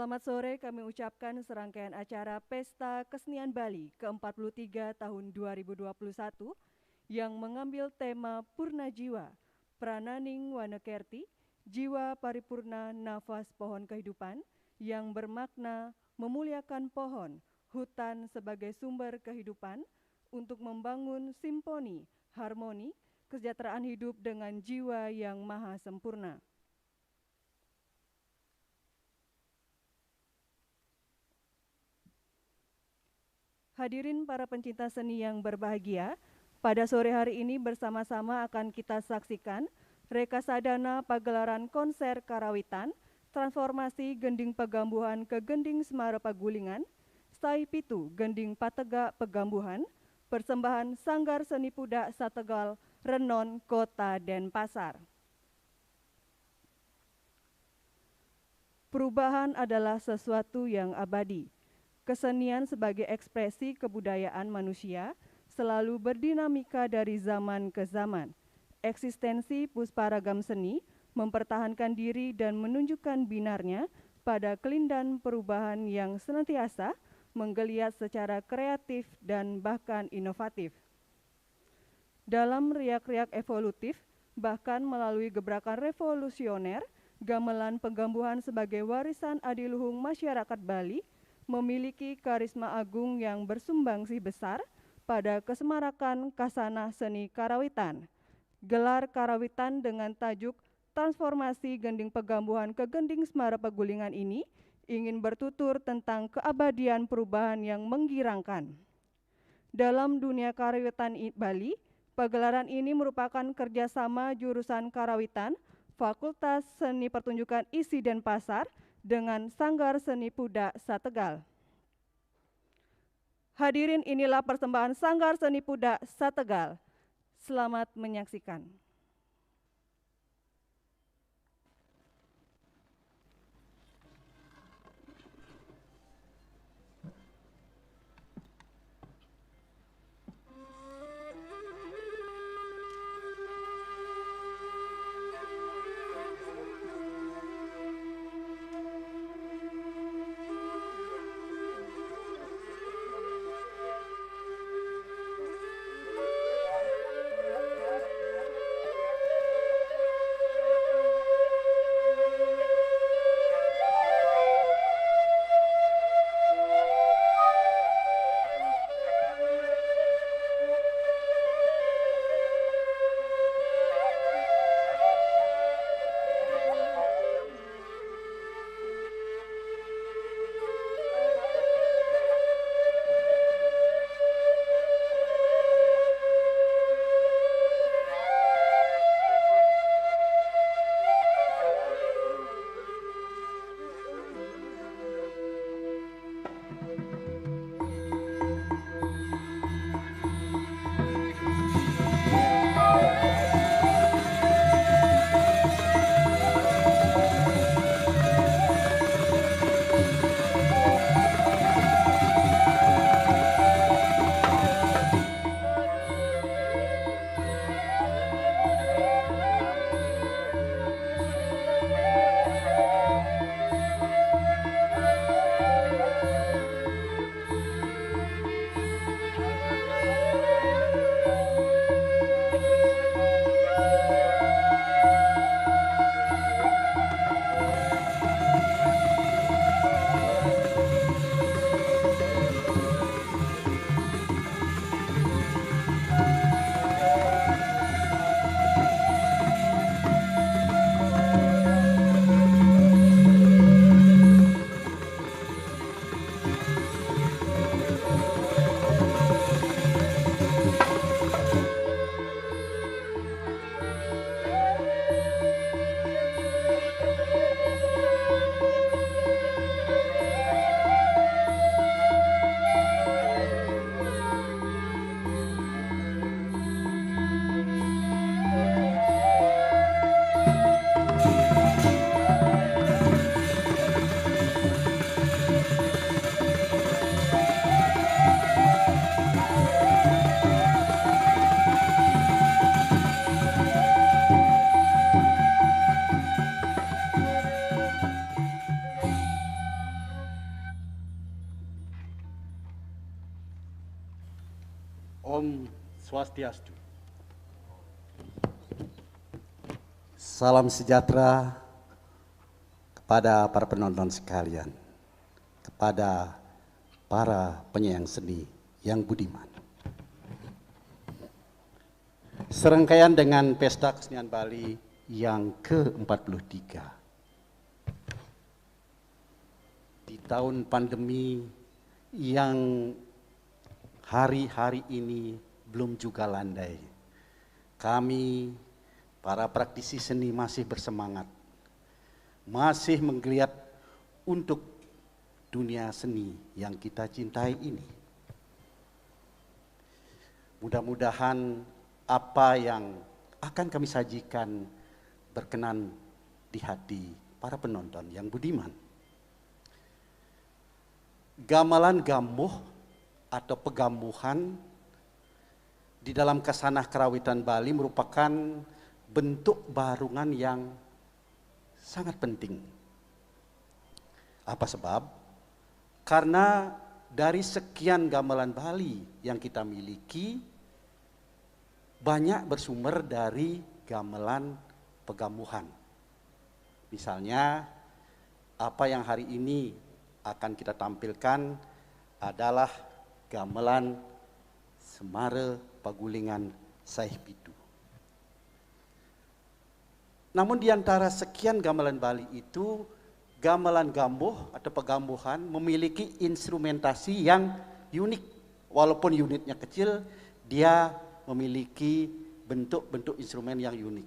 Selamat sore, kami ucapkan serangkaian acara Pesta Kesenian Bali ke-43 tahun 2021 yang mengambil tema Purna Jiwa, Prananing Wanekerti, Jiwa Paripurna Nafas Pohon Kehidupan yang bermakna memuliakan pohon, hutan sebagai sumber kehidupan untuk membangun simponi, harmoni, kesejahteraan hidup dengan jiwa yang maha sempurna. Hadirin para pencinta seni yang berbahagia, pada sore hari ini bersama-sama akan kita saksikan rekasadana pagelaran konser karawitan, transformasi Gending Pegambuhan ke Gending Semara Pagulingan, Stai Pitu Gending Pategak Pegambuhan, persembahan Sanggar Seni Pudak Sategal, Renon, Kota Denpasar. Perubahan adalah sesuatu yang abadi. Kesenian sebagai ekspresi kebudayaan manusia selalu berdinamika dari zaman ke zaman. Eksistensi pusparagam seni mempertahankan diri dan menunjukkan binarnya pada kelindan perubahan yang senantiasa menggeliat secara kreatif dan bahkan inovatif. Dalam riak-riak evolutif, bahkan melalui gebrakan revolusioner, gamelan Pegambuhan sebagai warisan adiluhung masyarakat Bali memiliki karisma agung yang bersumbangsi besar pada kesemarakan kasanah seni karawitan. Gelar karawitan dengan tajuk Transformasi Gending Pegambuhan ke Gending Semara Pagulingan ini ingin bertutur tentang keabadian perubahan yang menggirangkan. Dalam dunia karawitan Bali, pagelaran ini merupakan kerjasama jurusan karawitan, Fakultas Seni Pertunjukan ISI Denpasar, dengan Sanggar Seni Pudak Sategal. Hadirin, inilah persembahan Sanggar Seni Pudak Sategal. Selamat menyaksikan. Om Swastiastu. Salam sejahtera kepada para penonton sekalian, kepada para penyayang seni yang budiman. Serangkaian dengan Pesta Kesenian Bali yang ke-43. Di tahun pandemi yang hari-hari ini belum juga landai, kami para praktisi seni masih bersemangat, masih menggeliat untuk dunia seni yang kita cintai ini. Mudah-mudahan apa yang akan kami sajikan berkenan di hati para penonton yang budiman. Gamelan gamuh atau pegambuhan di dalam kasanah karawitan Bali merupakan bentuk barungan yang sangat penting. Apa sebab? Karena dari sekian gamelan Bali yang kita miliki, banyak bersumber dari gamelan pegambuhan. Misalnya, apa yang hari ini akan kita tampilkan adalah gamelan Semara Pagulingan Saih Pitu. Namun di antara sekian gamelan Bali itu, gamelan gambuh atau pegambuhan memiliki instrumentasi yang unik. Walaupun unitnya kecil, dia memiliki bentuk-bentuk instrumen yang unik.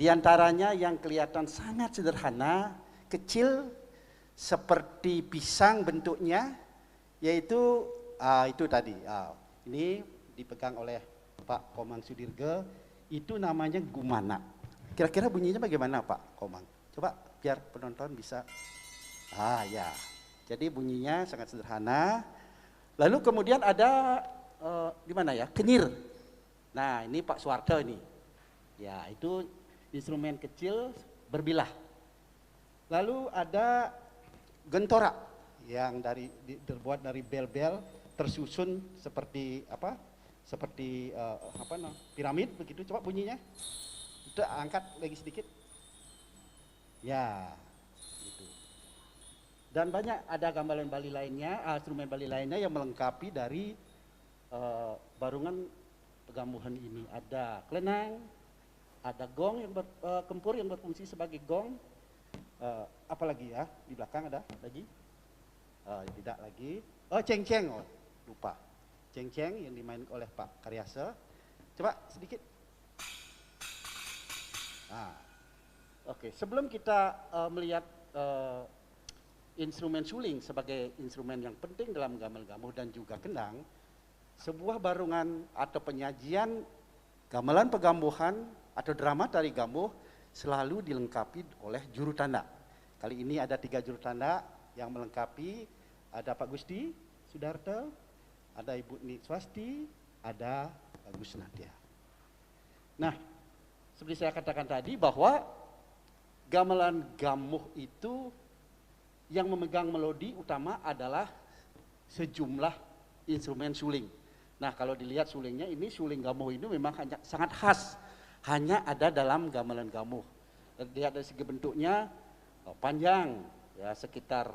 Di antaranya yang kelihatan sangat sederhana, kecil, seperti pisang bentuknya, yaitu itu tadi. Ini dipegang oleh Pak Komang Sudirga, itu namanya gumana. Kira-kira bunyinya bagaimana Pak Komang? Coba biar penonton bisa. Ya, jadi bunyinya sangat sederhana. Lalu kemudian ada di mana ya? Kenyir. Nah, ini Pak Suwarto ini. Ya, itu instrumen kecil berbilah. Lalu ada gentora yang terbuat dari bel-bel tersusun seperti apa? Seperti piramid begitu. Coba bunyinya. Itu angkat lagi sedikit. Ya, itu. Dan banyak ada gamelan Bali lainnya, instrumen Bali lainnya yang melengkapi dari barungan pegambuhan ini. Ada klenang, ada gong yang kempur yang berfungsi sebagai gong. Apalagi ya di belakang ada lagi? Tidak lagi. Ceng-ceng, lupa. Ceng-ceng yang dimainkan oleh Pak Karyasa. Coba sedikit. Oke, sebelum kita melihat instrumen suling sebagai instrumen yang penting dalam gamelan gambuh dan juga kendang, sebuah barungan atau penyajian gamelan pegambuhan atau drama tari gambuh selalu dilengkapi oleh juru tanda. Kali ini ada 3 juru tanda yang melengkapi, ada Pak Gusti Sudarto, ada Ibu Nik Swasti, ada Gus Nadia. Nah, seperti saya katakan tadi bahwa gamelan gambuh itu yang memegang melodi utama adalah sejumlah instrumen suling. Nah, kalau dilihat sulingnya ini, suling gambuh ini memang sangat khas, hanya ada dalam gamelan gambuh. Lihat dari segi bentuknya panjang, ya sekitar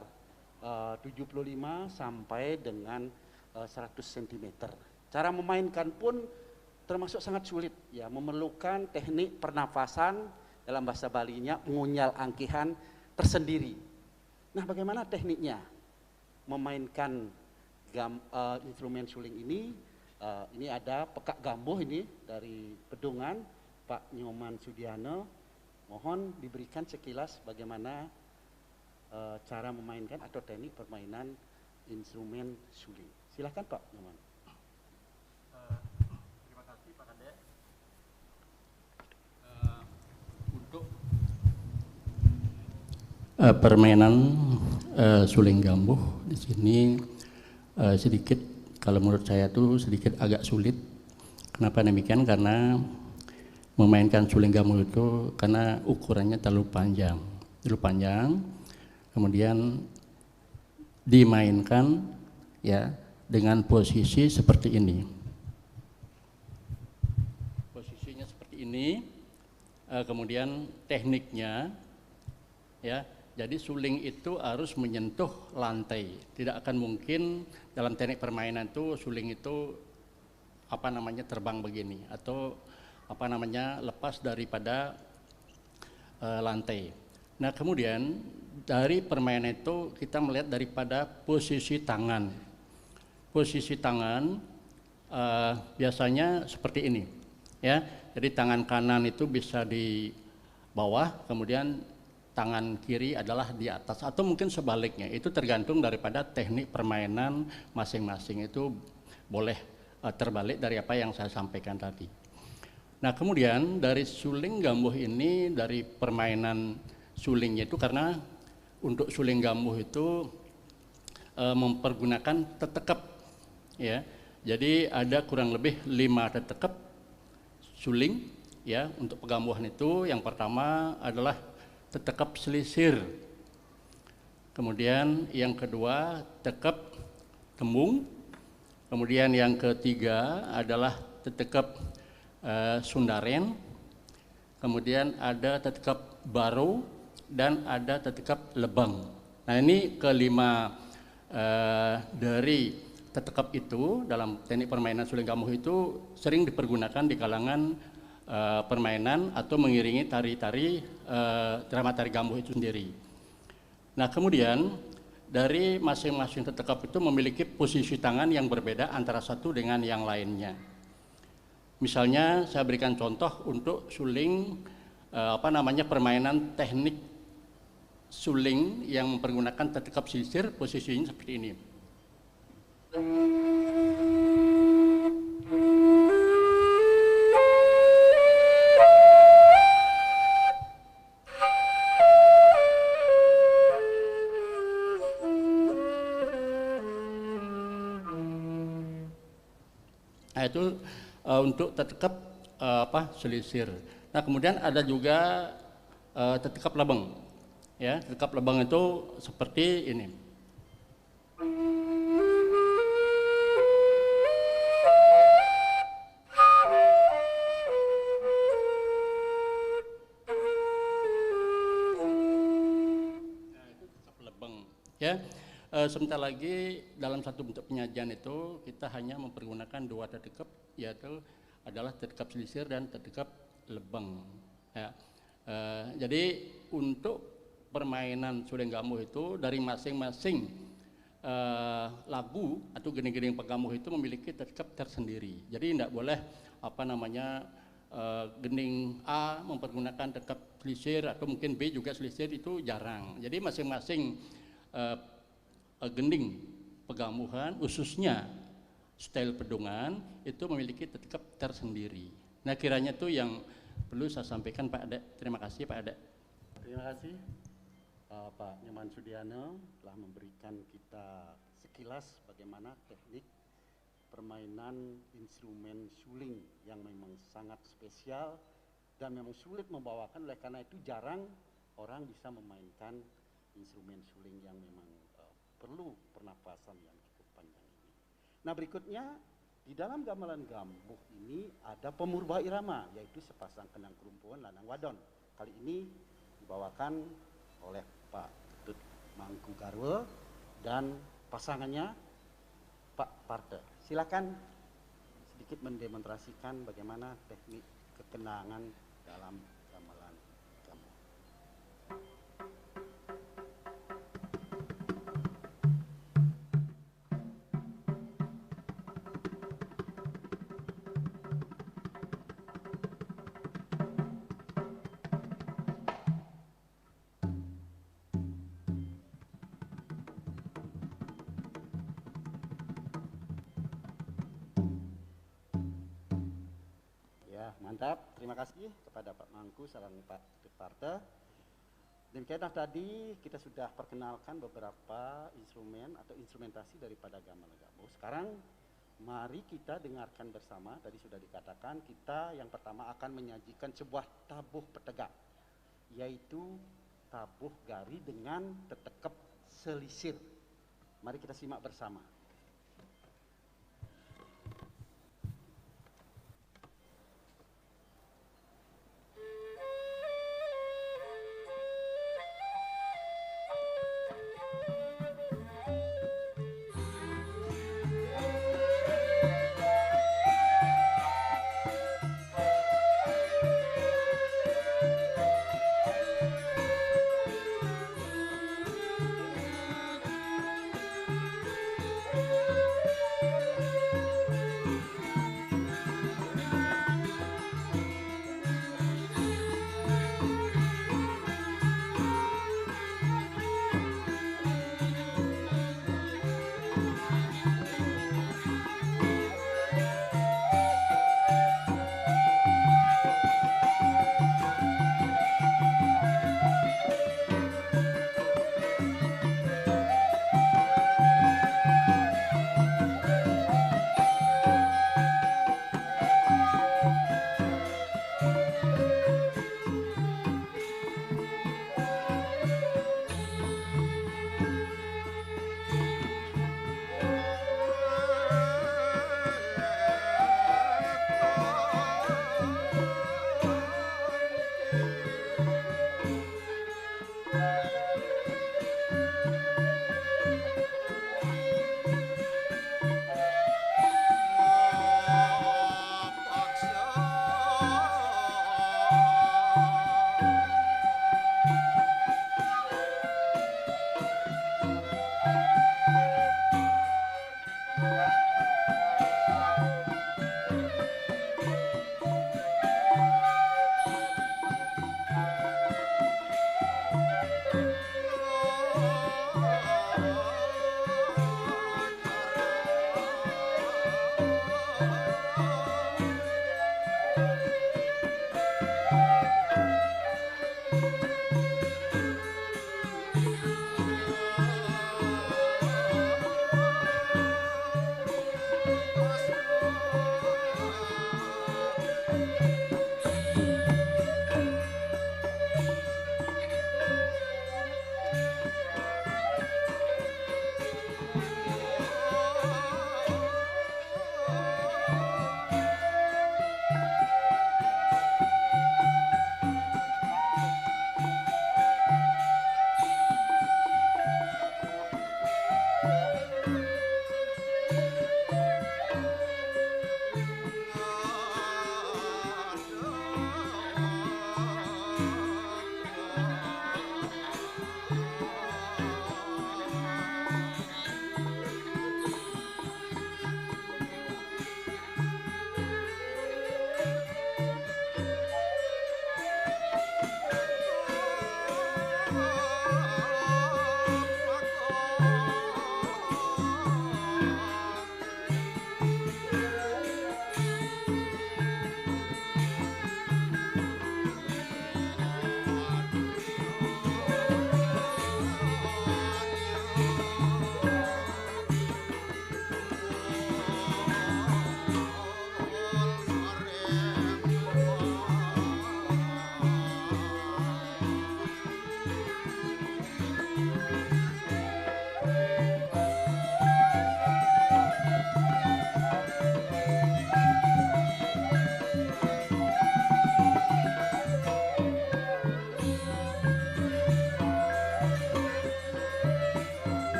75 sampai dengan 100 cm. Cara memainkan pun termasuk sangat sulit, ya memerlukan teknik pernafasan, dalam bahasa Balinya ngunyal angkihan tersendiri. Nah, bagaimana tekniknya memainkan instrumen suling ini? Ini ada pekak gambuh ini dari Pedungan, Pak Nyoman Sudiano. Mohon diberikan sekilas bagaimana cara memainkan atau teknik permainan instrumen suling. Silakan Pak Nyoman. Terima kasih Pak Kade. Untuk permainan suling gambuh di sini sedikit, kalau menurut saya tuh sedikit agak sulit. Kenapa demikian? Karena memainkan suling gambuh itu karena ukurannya terlalu panjang, kemudian dimainkan ya dengan posisi seperti ini. ini, kemudian tekniknya, ya. Jadi suling itu harus menyentuh lantai. Tidak akan mungkin dalam teknik permainan itu suling itu terbang begini atau lepas daripada lantai. Nah, kemudian dari permainan itu kita melihat daripada posisi tangan. Posisi tangan biasanya seperti ini, ya. Jadi tangan kanan itu bisa di bawah, kemudian tangan kiri adalah di atas, atau mungkin sebaliknya. Itu tergantung daripada teknik permainan masing-masing. Itu boleh terbalik dari apa yang saya sampaikan tadi. Nah, kemudian dari suling gambuh ini, dari permainan sulingnya itu, karena untuk suling gambuh itu mempergunakan tetekep, ya. Jadi ada kurang lebih 5 tetekep suling, ya. Untuk pegambuhan itu yang pertama adalah tetekep selisir, kemudian yang kedua tetekep tembung, kemudian yang ketiga adalah tetekep sundaren, kemudian ada tetekep baru, dan ada tetekep lebang. Nah, ini kelima dari tetekep itu dalam teknik permainan suling gambuh itu sering dipergunakan di kalangan permainan atau mengiringi tari-tari drama tari gambuh itu sendiri. Nah, kemudian dari masing-masing tetekep itu memiliki posisi tangan yang berbeda antara satu dengan yang lainnya. Misalnya saya berikan contoh untuk suling permainan teknik suling yang mempergunakan tetekep sisir, posisinya seperti ini. Nah, itu untuk tetekep selisir. Nah, kemudian ada juga tetekep lebeng. Ya, tetekep lebeng itu seperti ini. Nah, itu tetekep lebeng. Ya. Sebentar lagi dalam satu bentuk penyajian itu kita hanya mempergunakan 2 tetekep, yaitu adalah tetekep selisir dan tetekep lebeng. Ya. Jadi untuk permainan suling gambuh itu dari masing-masing lagu atau gening-gening pegambuh itu memiliki tetekep tersendiri. Jadi tidak boleh gening A mempergunakan tetekep selisir atau mungkin B juga selisir, itu jarang. Jadi masing-masing gending pegambuhan, khususnya style pedungan, itu memiliki tetekep tersendiri. Nah, kiranya itu yang perlu saya sampaikan, Pak Ade. Terima kasih, Pak Ade. Terima kasih Pak Nyoman Sudiano telah memberikan kita sekilas bagaimana teknik permainan instrumen suling yang memang sangat spesial dan memang sulit membawakan. Oleh karena itu jarang orang bisa memainkan instrumen suling yang memang perlu pernapasan yang cukup panjang ini. Nah, berikutnya di dalam gamelan gambuh ini ada pemurba irama, yaitu sepasang kenang kerumpuan lanang wadon. Kali ini dibawakan oleh Pak Ketut Mangku Garwe dan pasangannya Pak Parte. Silakan sedikit mendemonstrasikan bagaimana teknik kekenangan dalam gamelan gambuh. Mantap, terima kasih kepada Pak Mangku saran Pak Ketut Parte. Demikian tadi kita sudah perkenalkan beberapa instrumen atau instrumentasi daripada gamelan gambuh. Sekarang mari kita dengarkan bersama. Tadi sudah dikatakan kita yang pertama akan menyajikan sebuah tabuh petegak, yaitu tabuh gari dengan tetekep selisir. Mari kita simak bersama.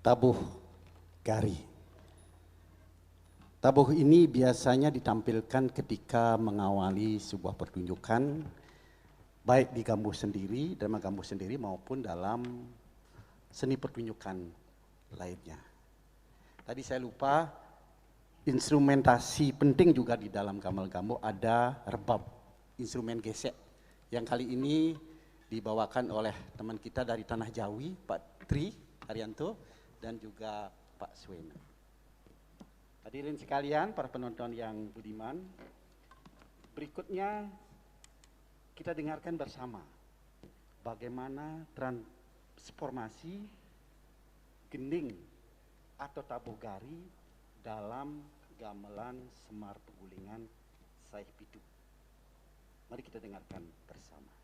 Tabuh Gari. Tabuh ini biasanya ditampilkan ketika mengawali sebuah pertunjukan, baik di Gambuh sendiri, drama Gambuh sendiri maupun dalam seni pertunjukan lainnya. Tadi saya lupa, instrumentasi penting juga di dalam gamelan Gambuh ada rebab, instrumen gesek, yang kali ini dibawakan oleh teman kita dari Tanah Jawi, Pak Tri Haryanto, dan juga Pak Swena. Hadirin sekalian, para penonton yang budiman, berikutnya kita dengarkan bersama bagaimana transformasi gending atau tabuh gari dalam gamelan Semar Pegulingan Saih Pitu. Mari kita dengarkan bersama.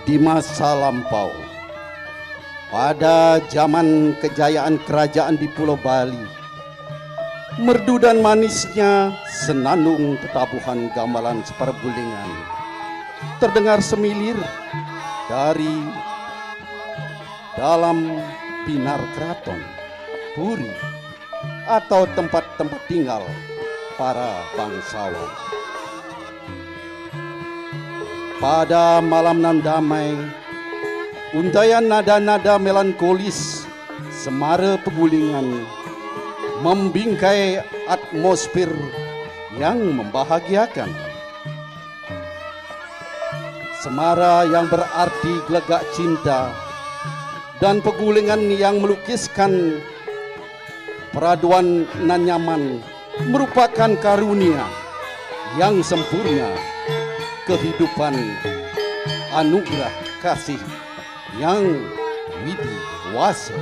di masa lampau. Pada zaman kejayaan kerajaan di Pulau Bali, merdu dan manisnya senandung tetabuhan gamelan sepergulingan terdengar semilir dari dalam binar keraton, puri, atau tempat-tempat tinggal para bangsawan. Pada malam nan damai, untayan nada-nada melankolis semara pegulingan membingkai atmosfer yang membahagiakan. Semara yang berarti gelegak cinta dan pegulingan yang melukiskan peraduan nan nyaman merupakan karunia yang sempurna kehidupan, anugerah kasih yang widiwasa.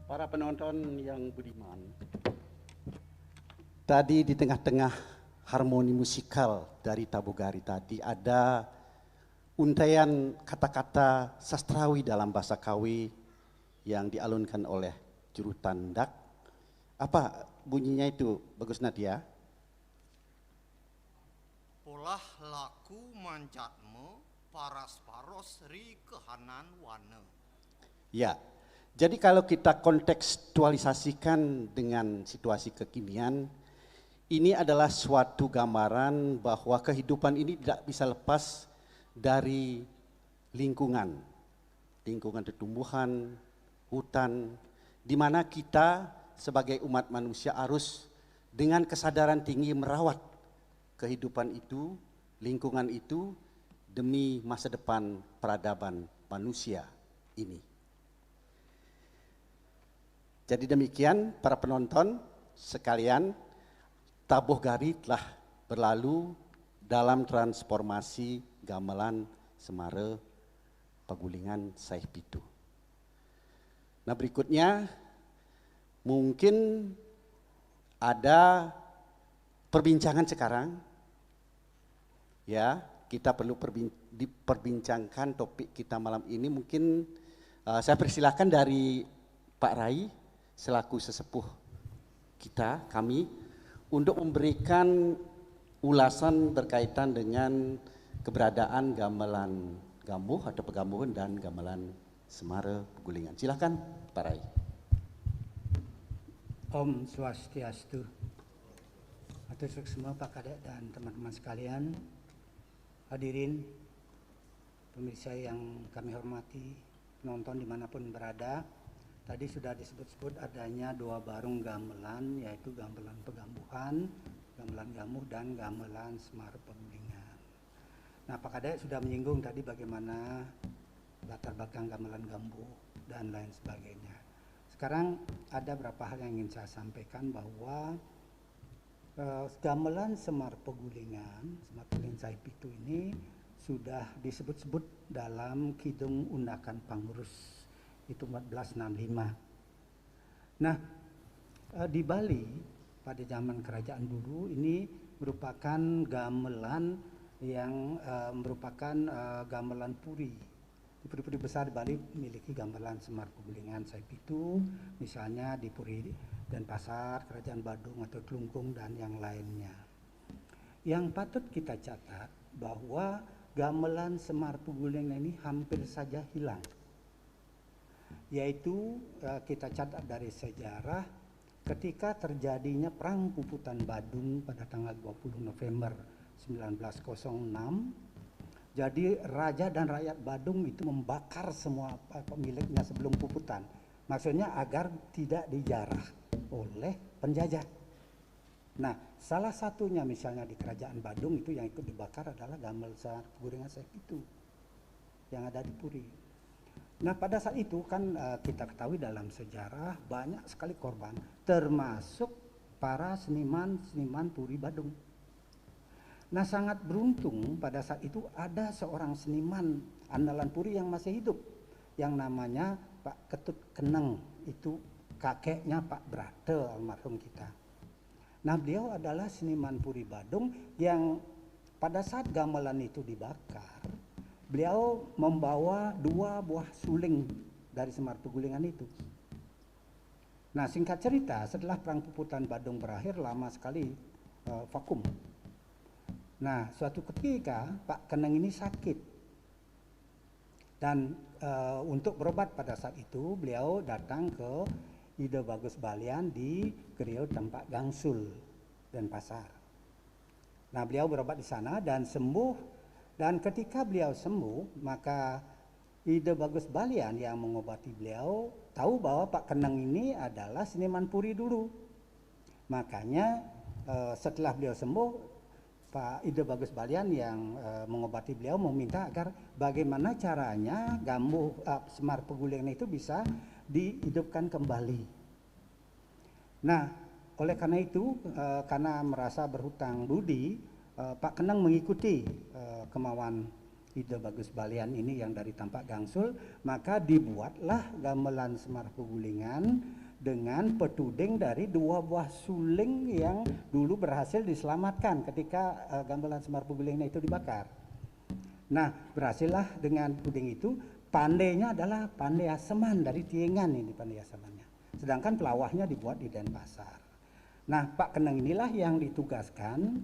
Para penonton yang budiman, tadi di tengah-tengah harmoni musikal dari Tabogari tadi ada untaian kata-kata sastrawi dalam bahasa Kawi yang dialunkan oleh juru tandak. Apa bunyinya itu, Bagus Nadia? Polah laku manjatme paras paros ri kehanan wana. Ya, jadi kalau kita kontekstualisasikan dengan situasi kekinian, ini adalah suatu gambaran bahwa kehidupan ini tidak bisa lepas dari lingkungan tumbuhan, hutan, di mana kita sebagai umat manusia harus dengan kesadaran tinggi merawat kehidupan itu, lingkungan itu demi masa depan peradaban manusia ini. Jadi demikian para penonton sekalian, Tabogari telah berlalu dalam transformasi gamelan Semara Pagulingan Saih Pitu. Nah berikutnya mungkin ada perbincangan sekarang, ya kita perlu diperbincangkan topik kita malam ini. Mungkin saya persilahkan dari Pak Rai selaku sesepuh kami untuk memberikan ulasan berkaitan dengan keberadaan gamelan Gambuh atau Pegambuhan dan gamelan Semara Pagulingan. Silakan Pak Rai. Om Swastiastu. Atur semua Pak Kadek dan teman-teman sekalian, hadirin, pemirsa yang kami hormati, penonton dimanapun berada. Tadi sudah disebut-sebut adanya dua barung gamelan, yaitu gamelan Pegambuhan, gamelan Gambuh, dan gamelan Semara Pagulingan. Nah Pak Kadek sudah menyinggung tadi bagaimana latar belakang gamelan Gambuh dan lain sebagainya. Sekarang ada beberapa hal yang ingin saya sampaikan bahwa gamelan Semara Pagulingan, Semara Pagulingan Saih Pitu ini sudah disebut-sebut dalam Kidung Undakan Pangurus itu 1465. Nah di Bali pada zaman kerajaan dulu ini merupakan gamelan yang merupakan gamelan puri. Di puri-puri besar di Bali memiliki gamelan Semara Pagulingan Saih Pitu, misalnya di Puri Denpasar, Kerajaan Badung atau Klungkung dan yang lainnya. Yang patut kita catat bahwa gamelan Semara Pagulingan ini hampir saja hilang. Yaitu kita catat dari sejarah ketika terjadinya Perang Puputan Badung pada tanggal 20 November 1906. Jadi raja dan rakyat Badung itu membakar semua miliknya sebelum puputan. Maksudnya agar tidak dijarah oleh penjajah. Nah, salah satunya misalnya di Kerajaan Badung itu yang ikut dibakar adalah gamelan Semara Pagulingan Saih Pitu yang ada di Puri. Nah pada saat itu kan kita ketahui dalam sejarah banyak sekali korban, termasuk para seniman Puri Badung. Nah sangat beruntung pada saat itu ada seorang seniman andalan Puri yang masih hidup, yang namanya Pak Ketut Keneng, itu kakeknya Pak Brate almarhum kita. Nah beliau adalah seniman Puri Badung yang pada saat gamelan itu dibakar, beliau membawa 2 buah suling dari Semara Pagulingan itu. Nah singkat cerita, setelah Perang Puputan Badung berakhir, lama sekali vakum. Nah suatu ketika Pak Keneng ini sakit. Dan untuk berobat pada saat itu, beliau datang ke Ide Bagus Balian di Kriau Tempat Gangsul, Denpasar. Nah beliau berobat di sana dan sembuh. Dan ketika beliau sembuh, maka Ide Bagus Balian yang mengobati beliau tahu bahwa Pak Keneng ini adalah seniman Puri dulu. Makanya setelah beliau sembuh, Pak Ide Bagus Balian yang mengobati beliau meminta agar bagaimana caranya Gambuh Semar Pegulingan itu bisa dihidupkan kembali. Nah, oleh karena itu, karena merasa berhutang budi, Pak Kenang mengikuti kemauan Ide Bagus Balian ini yang dari Tampak Gangsul, maka dibuatlah gamelan Semar Pegulingan dengan petuding dari 2 buah suling yang dulu berhasil diselamatkan ketika gamelan Semar Pegulingan itu dibakar. Nah, berhasillah dengan puding itu. Pandainya adalah pandai aseman dari Tiengan ini, pandai asemannya. Sedangkan pelawahnya dibuat di Denpasar. Nah, Pak Kenang inilah yang ditugaskan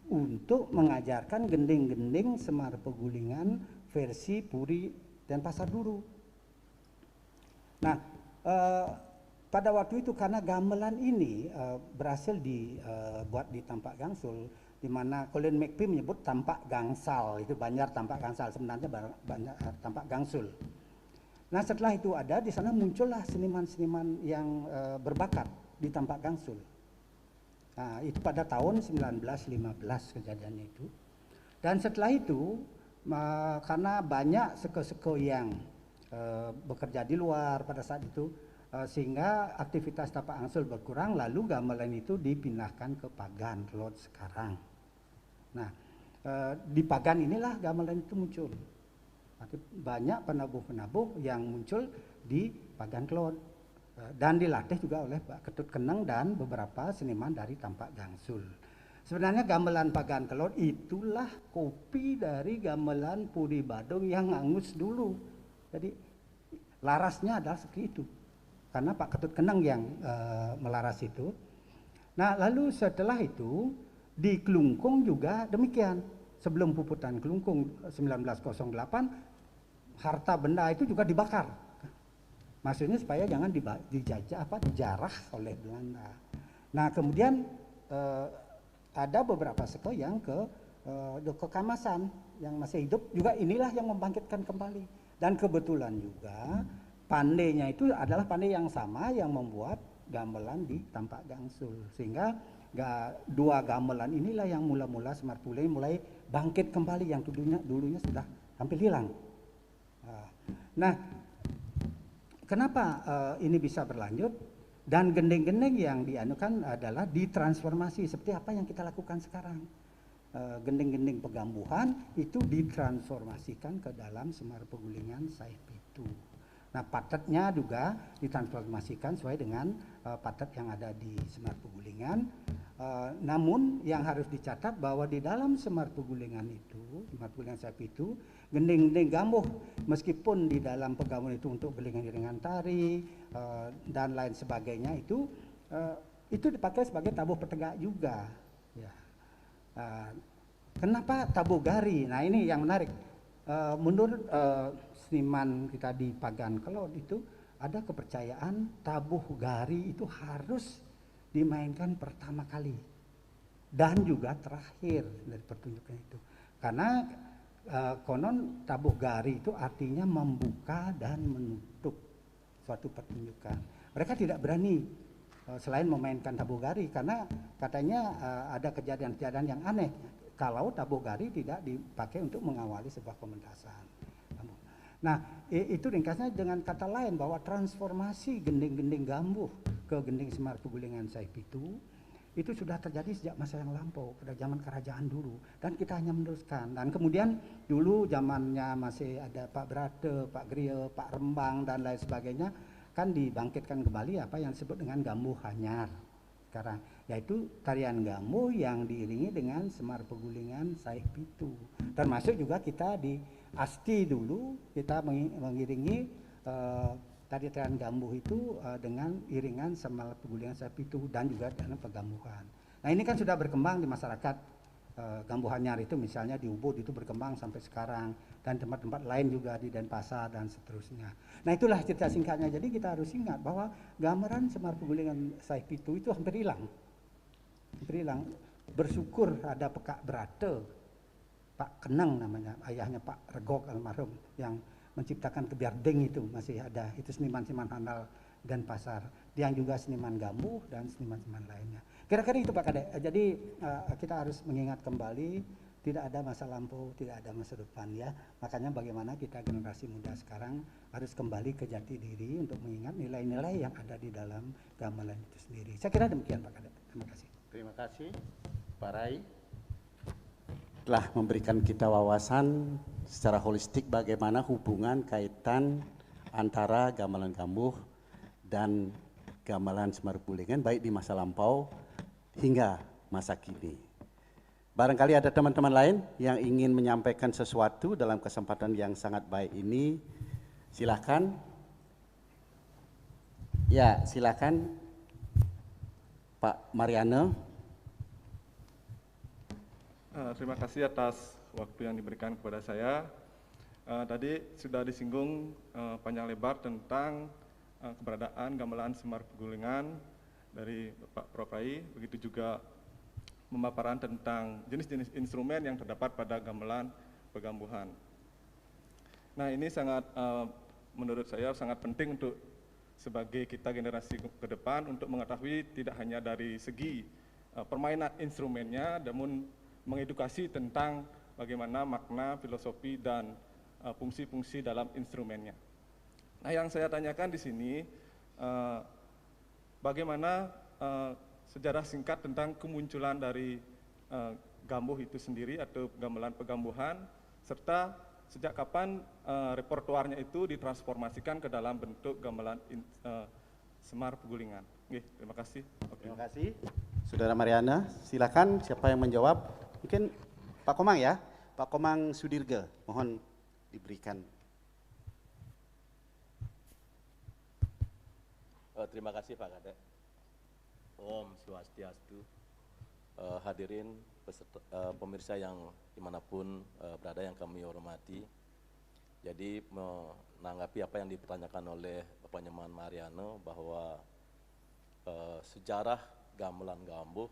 untuk mengajarkan gending-gending Semar Pegulingan versi Puri Denpasar dulu. Nah, pada waktu itu karena gamelan ini berhasil dibuat di Tampak Gangsul, di mana Colin McPhee menyebut Tampak Gangsal, itu Banjar Tampak Gangsal, sebenarnya Banjar Tampak Gangsul. Nah, setelah itu ada di sana muncullah seniman-seniman yang berbakat di Tampak Gangsul. Nah, itu pada tahun 1915 kejadiannya itu. Dan setelah itu karena banyak seko-seko yang bekerja di luar pada saat itu, sehingga aktivitas Tampak Gangsul berkurang, lalu gamelan itu dipindahkan ke Pagan Klot sekarang. Nah, di Pagan inilah gamelan itu muncul. Banyak penabuh-penabuh yang muncul di Pagan Klot dan dilatih juga oleh Pak Ketut Kenang dan beberapa seniman dari Tampak Gangsul. Sebenarnya gamelan Pagan Klot itulah kopi dari gamelan Puri Badung yang angus dulu. Jadi larasnya adalah seperti itu. Karena Pak Ketut Kenang yang melaras itu. Nah, lalu setelah itu di Kelungkung juga demikian. Sebelum puputan Kelungkung 1908, harta benda itu juga dibakar. Maksudnya supaya jangan dijarah oleh Belanda. Nah, kemudian ada beberapa seko yang ke Kamasan yang masih hidup juga, inilah yang membangkitkan kembali. Dan kebetulan juga pandainya itu adalah pandai yang sama yang membuat gamelan di Tampak Gangsul, sehingga 2 gamelan inilah yang mula-mula Semar Pegulingan mulai bangkit kembali yang dulunya sudah hampir hilang. Nah, kenapa ini bisa berlanjut dan gending-gending yang dianukan adalah ditransformasi seperti apa yang kita lakukan sekarang. Gending-gending pegambuhan itu ditransformasikan ke dalam Semar Pegulingan Saih Pitu. Nah, patetnya juga ditransformasikan sesuai dengan patet yang ada di Semar Pegulingan. Namun yang harus dicatat bahwa di dalam Semar Pegulingan itu, Semar Pegulingan Saih Pitu, gending-gending gambuh meskipun di dalam pegambuhan itu untuk gelingan-gelingan tari dan lain sebagainya itu dipakai sebagai tabuh petegak juga. Ya. Kenapa tabuh gari? Nah, ini yang menarik. Menurut seniman kita di Pagan Klot itu ada kepercayaan tabuh gari itu harus dimainkan pertama kali dan juga terakhir dari pertunjukan itu, karena konon tabuh gari itu artinya membuka dan menutup suatu pertunjukan. Mereka tidak berani selain memainkan tabuh gari karena katanya ada kejadian-kejadian yang aneh kalau tabuh gari tidak dipakai untuk mengawali sebuah pementasan. Nah, itu ringkasnya dengan kata lain bahwa transformasi gending-gending gambuh ke gending Semar Pegulingan Saih Pitu itu sudah terjadi sejak masa yang lampau, pada zaman kerajaan dulu, dan kita hanya meneruskan. Dan kemudian dulu zamannya masih ada Pak Brate, Pak Grie, Pak Rembang dan lain sebagainya, kan dibangkitkan kembali apa yang disebut dengan gambuh hanyar sekarang, yaitu tarian gambuh yang diiringi dengan Semar Pegulingan Saih Pitu. Termasuk juga kita di Asti dulu kita mengiringi tarian gambuh itu dengan iringan Semar Pegulingan Saih Pitu dan juga dengan pegambuhan. Nah, ini kan sudah berkembang di masyarakat. Gambuh hanyar itu misalnya di Ubud itu berkembang sampai sekarang, dan tempat-tempat lain juga di Denpasar dan seterusnya. Nah, itulah cerita singkatnya. Jadi kita harus ingat bahwa gambaran Semar Pegulingan Saih Pitu itu hampir hilang. Hampir hilang. Bersyukur ada Pekak Brate, Pak Kenang namanya, ayahnya Pak Regok almarhum, yang menciptakan kebiarding itu masih ada. Itu seniman-seniman handal Denpasar, yang juga seniman Gamuh dan seniman-seniman lainnya. Kira-kira itu Pak Kadek. Jadi kita harus mengingat kembali, tidak ada masa lampau, tidak ada masa depan ya. Makanya bagaimana kita generasi muda sekarang harus kembali ke jati diri untuk mengingat nilai-nilai yang ada di dalam gamelan itu sendiri. Saya kira demikian Pak Kadek. Terima kasih. Terima kasih Pak Rai telah memberikan kita wawasan secara holistik bagaimana hubungan kaitan antara gamelan Gamuh dan gamelan Semar Pugulingan baik di masa lampau hingga masa kini. Barangkali ada teman-teman lain yang ingin menyampaikan sesuatu dalam kesempatan yang sangat baik ini, silakan. Ya, silakan Pak Mariano. Terima kasih atas waktu yang diberikan kepada saya. Tadi sudah disinggung panjang lebar tentang keberadaan gamelan Semar Pugulingan dari Bapak Prof. Rai, begitu juga pemaparan tentang jenis-jenis instrumen yang terdapat pada gamelan pegambuhan. Nah, ini sangat menurut saya sangat penting untuk sebagai kita generasi ke depan untuk mengetahui tidak hanya dari segi permainan instrumennya, namun mengedukasi tentang bagaimana makna, filosofi, dan fungsi-fungsi dalam instrumennya. Nah, yang saya tanyakan di sini, bagaimana sejarah singkat tentang kemunculan dari gambuh itu sendiri atau gamelan pegambuhan, serta sejak kapan repertoarnya itu ditransformasikan ke dalam bentuk gamelan Semar Pugulingan. Oke, terima kasih. Terima kasih. Saudara Mariana, silakan siapa yang menjawab? Mungkin Pak Komang ya, Pak Komang Sudirga, mohon diberikan. Terima kasih Pak Kadek. Om Swastiastu. Hadirin pemirsa yang dimanapun berada yang kami hormati. Jadi menanggapi apa yang dipertanyakan oleh Bapak Nyoman Mariano bahwa sejarah gamelan Gamuh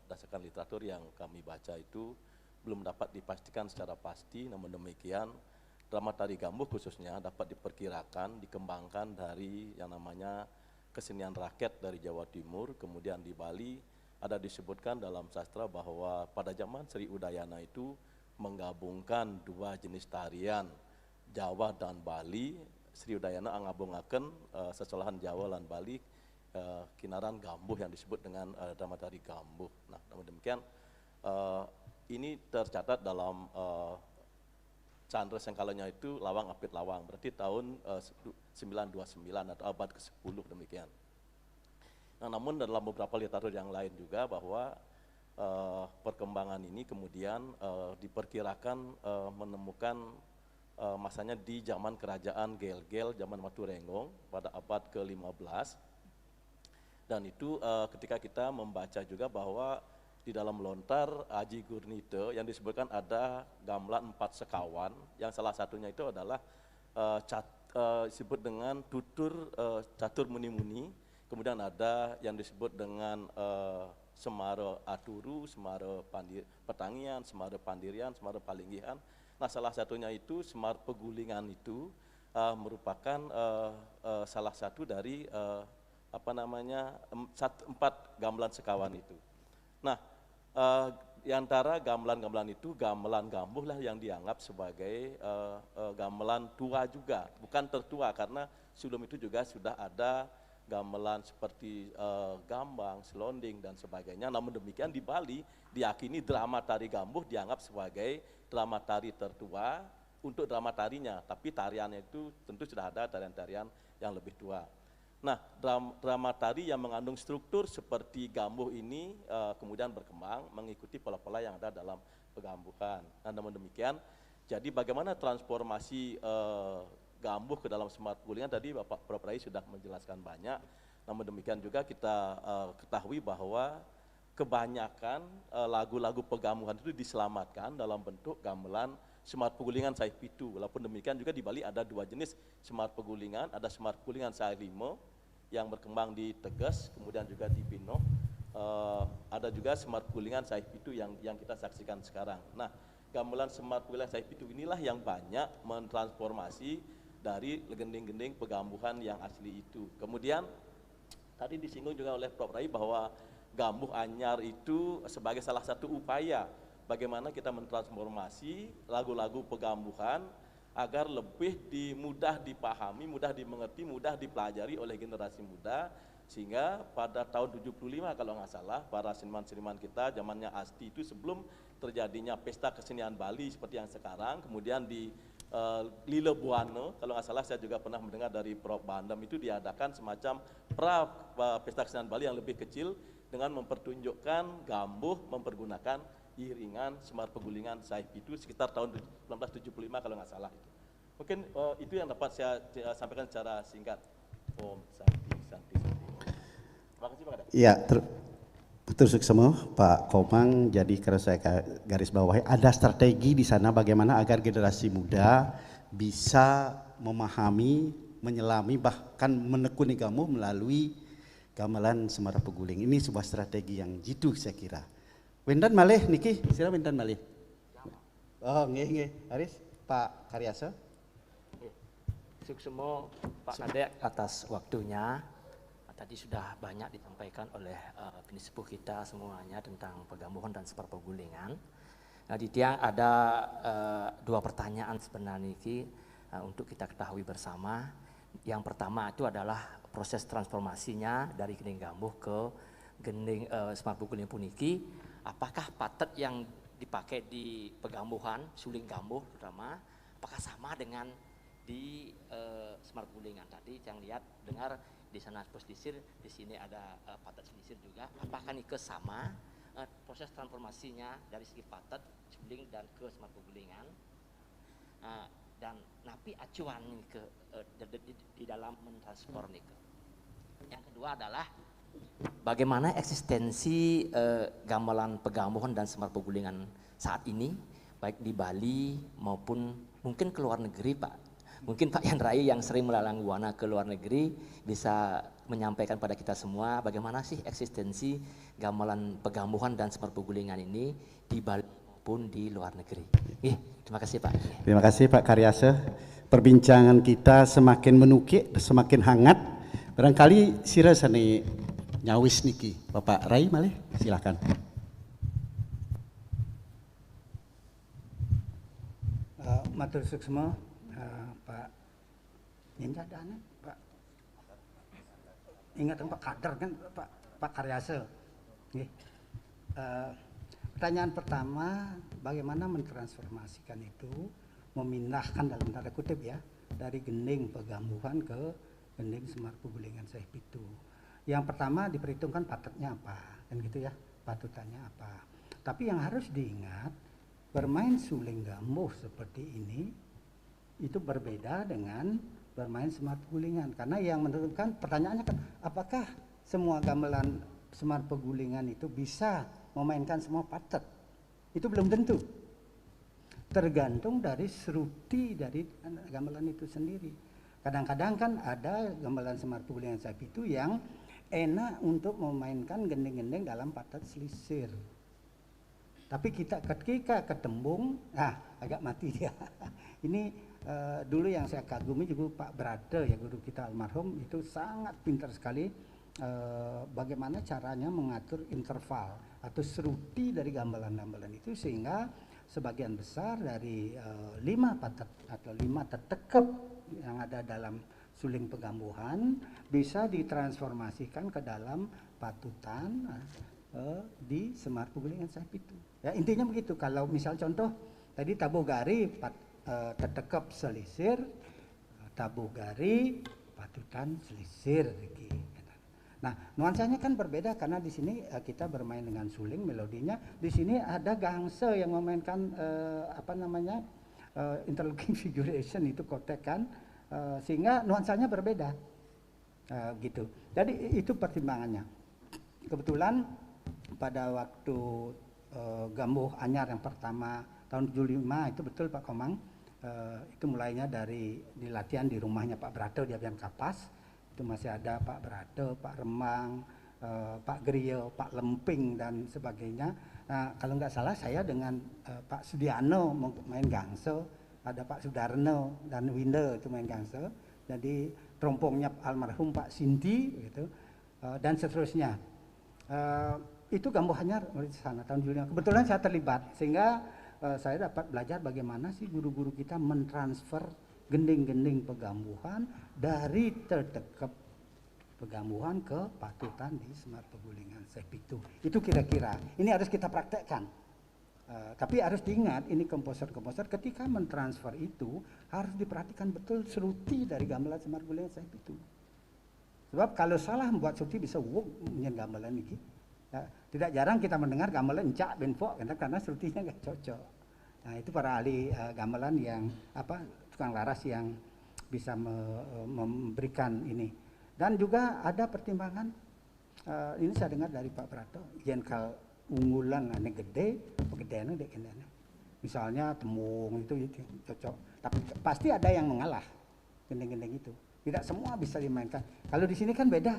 berdasarkan literatur yang kami baca itu belum dapat dipastikan secara pasti, namun demikian drama tari Gamuh khususnya dapat diperkirakan, dikembangkan dari yang namanya kesenian rakyat dari Jawa Timur, kemudian di Bali ada disebutkan dalam sastra bahwa pada zaman Sri Udayana itu menggabungkan dua jenis tarian Jawa dan Bali. Sri Udayana ngabungaken sesolahan Jawa dan Bali kinaran Gambuh yang disebut dengan drama tari Gambuh. Nah, namun demikian ini tercatat dalam Chandra Sengkalanya itu Lawang Apit Lawang, berarti tahun 929 atau abad ke-10 demikian. Nah, namun dalam beberapa literatur yang lain juga bahwa perkembangan ini kemudian diperkirakan menemukan masanya di zaman kerajaan Gel-Gel, zaman Maturenggong pada abad ke-15. Dan itu ketika kita membaca juga bahwa di dalam lontar Aji Gurnita yang disebutkan ada gamelan 4 sekawan, yang salah satunya itu adalah disebut dengan tutur catur muni-muni, kemudian ada yang disebut dengan Semara Aturu, Semara Petangian, Semara Pandirian, Semara Palinggihan. Nah, salah satunya itu Semar Pegulingan itu merupakan salah satu dari 4 gamelan sekawan itu. Nah, di antara gamelan-gamelan itu gamelan Gambuh lah yang dianggap sebagai gamelan tua juga, bukan tertua karena sebelum itu juga sudah ada gamelan seperti gambang, selonding dan sebagainya. Namun demikian di Bali diyakini drama tari Gambuh dianggap sebagai drama tari tertua untuk drama tarinya, tapi tariannya itu tentu sudah ada tarian-tarian yang lebih tua. Nah, drama tari yang mengandung struktur seperti Gambuh ini kemudian berkembang mengikuti pola-pola yang ada dalam pegambuhan. Nah, namun demikian, jadi bagaimana transformasi Gambuh ke dalam Semar Pugulingan tadi Bapak Prof. Rai sudah menjelaskan banyak. Namun demikian juga kita ketahui bahwa kebanyakan lagu-lagu pegambuhan itu diselamatkan dalam bentuk gamelan Semar Pugulingan Saih Pitu. Walaupun demikian juga di Bali ada dua jenis Semar Pugulingan, ada Semar Pugulingan Saih Limo yang berkembang di Tegas, kemudian juga di Pinoh. Ada juga Semar Pugulingan Saih Pitu yang kita saksikan sekarang. Nah, gamelan Semar Pugulingan Saih Pitu inilah yang banyak mentransformasi dari gending-gending pegambuhan yang asli itu. Kemudian tadi disinggung juga oleh Prof. Rai bahwa Gambuh Anyar itu sebagai salah satu upaya bagaimana kita mentransformasi lagu-lagu pegambuhan agar lebih mudah dipahami, mudah dimengerti, mudah dipelajari oleh generasi muda, sehingga pada tahun 75 kalau nggak salah para seniman-seniman kita zamannya Asti itu sebelum terjadinya pesta kesenian Bali seperti yang sekarang, kemudian di Lile Buana, kalau nggak salah saya juga pernah mendengar dari Prof. Bandam itu diadakan semacam pesta kesenian Bali yang lebih kecil dengan mempertunjukkan Gambuh mempergunakan iringan Semar Pegulingan Saip itu sekitar tahun 1975 kalau nggak salah itu. Mungkin itu yang dapat saya sampaikan secara singkat. Om Santi. Terima kasih Pak Kadek. Iya, betul semua Pak Komang. Jadi kalau saya garis bawahi ada strategi di sana bagaimana agar generasi muda bisa memahami, menyelami bahkan menekuni Gambuh melalui gamelan Semar Peguling. Ini sebuah strategi yang jitu saya kira. Wendan malih niki, sira wendan malih. Oh, nggih. Aris, Pak Karyasa. Suksemo Pak Kadek atas waktunya. Tadi sudah banyak disampaikan oleh pesepuh kita semuanya tentang pegambuhan dan Semar Pegulingan. Di tiang ada dua pertanyaan sebenarnya untuk kita ketahui bersama. Yang pertama itu adalah proses transformasinya dari gending Gambuh ke gending Semar Pegulingan puniki. Apakah patet yang dipakai di pegambuhan, suling Gambuh terutama, apakah sama dengan di Semar Pegulingan tadi yang lihat dengar di sana pesisir, di sini ada patet pesisir juga. Apakah ini sama proses transformasinya dari segi patet, suling dan ke Semar Pegulingan? Dan napi acuan ke di dalam mentransfer nih. Yang kedua adalah bagaimana eksistensi gamelan pegambuhan dan Semar Pegulingan saat ini, baik di Bali maupun mungkin ke luar negeri, Pak. Mungkin Pak Yanrai yang sering melalang buana ke luar negeri bisa menyampaikan pada kita semua bagaimana sih eksistensi gamelan pegambuhan dan Semar Pegulingan ini di Bali maupun di luar negeri. Terima kasih Pak. Terima kasih Pak Karyasa. Perbincangan kita semakin menukik, semakin hangat. Barangkali sira sani nyawis niki. Bapak Rai malih, silakan. Matur suksma Pak Ninja Dana, Pak. Ingat Pak Kader kan Pak Karyasa. Pertanyaan pertama, bagaimana mentransformasikan itu, memindahkan dalam tanda kutip ya, dari gending pegambuhan ke gending Semar Pegulingan Saip itu. Yang pertama diperhitungkan patetnya apa, kan gitu ya, patutannya apa. Tapi yang harus diingat, bermain suling Gambuh seperti ini itu berbeda dengan bermain Semar Pegulingan, karena yang menentukan pertanyaannya kan apakah semua gamelan Semar Pegulingan itu bisa memainkan semua patet. Itu belum tentu, tergantung dari seruti dari gamelan itu sendiri. Kadang-kadang kan ada gamelan Semar Pegulingan Saip itu yang enak untuk memainkan gending-gending dalam patet selisir. Tapi kita ketika ketembung, agak mati dia. Ini dulu yang saya kagumi juga Pak Brade ya, guru kita almarhum, itu sangat pintar sekali bagaimana caranya mengatur interval atau seruti dari gamelan-gamelan itu, sehingga sebagian besar dari 5 patet atau 5 tetekep yang ada dalam suling pegambuhan bisa ditransformasikan ke dalam patutan di Semar Pegulingan Saip itu. Ya, intinya begitu. Kalau misal contoh tadi tabogari tetekep selisir, tabogari patutan selisir. Nah, nuansanya kan berbeda karena di sini kita bermain dengan suling melodinya. Di sini ada gangse yang memainkan interlocking figuration itu kotekan, sehingga nuansanya berbeda. Gitu. Jadi itu pertimbangannya. Kebetulan pada waktu Gambuh Anyar yang pertama tahun 75 itu betul Pak Komang, itu mulainya dari latihan di rumahnya Pak Brade di Abian Kapas. Itu masih ada Pak Brade, Pak Remang, Pak Griyo, Pak Lemping dan sebagainya. Nah, kalau nggak salah saya dengan Pak Sudiano main gangso, ada Pak Sudarno dan Winda itu main gangster. Jadi terompongnya almarhum Pak Sinti gitu, dan seterusnya. Itu gambuhannya di sana tahun Juli. Kebetulan saya terlibat sehingga saya dapat belajar bagaimana sih guru-guru kita mentransfer gending-gending pegambuhan dari tertekep pegambuhan ke patutan di Semar Pegulingan Sepitu. Itu kira-kira. Ini harus kita praktekkan. Tapi harus diingat, ini komposer-komposer ketika mentransfer itu harus diperhatikan betul seruti dari gamelan Semar Pegulingan Sepitu. Sebab kalau salah membuat seruti bisa menyen gamelan ini. Ya, tidak jarang kita mendengar gamelan encak benpok karena serutinya nggak cocok. Nah itu para ahli gamelan yang tukang laras yang bisa memberikan ini. Dan juga ada pertimbangan, ini saya dengar dari Pak Prato, yen kal unggulan ane gede, pegedean dek kendana. Misalnya temung itu cocok, tapi pasti ada yang mengalah gendeng-gendeng itu. Tidak semua bisa dimainkan. Kalau di sini kan beda,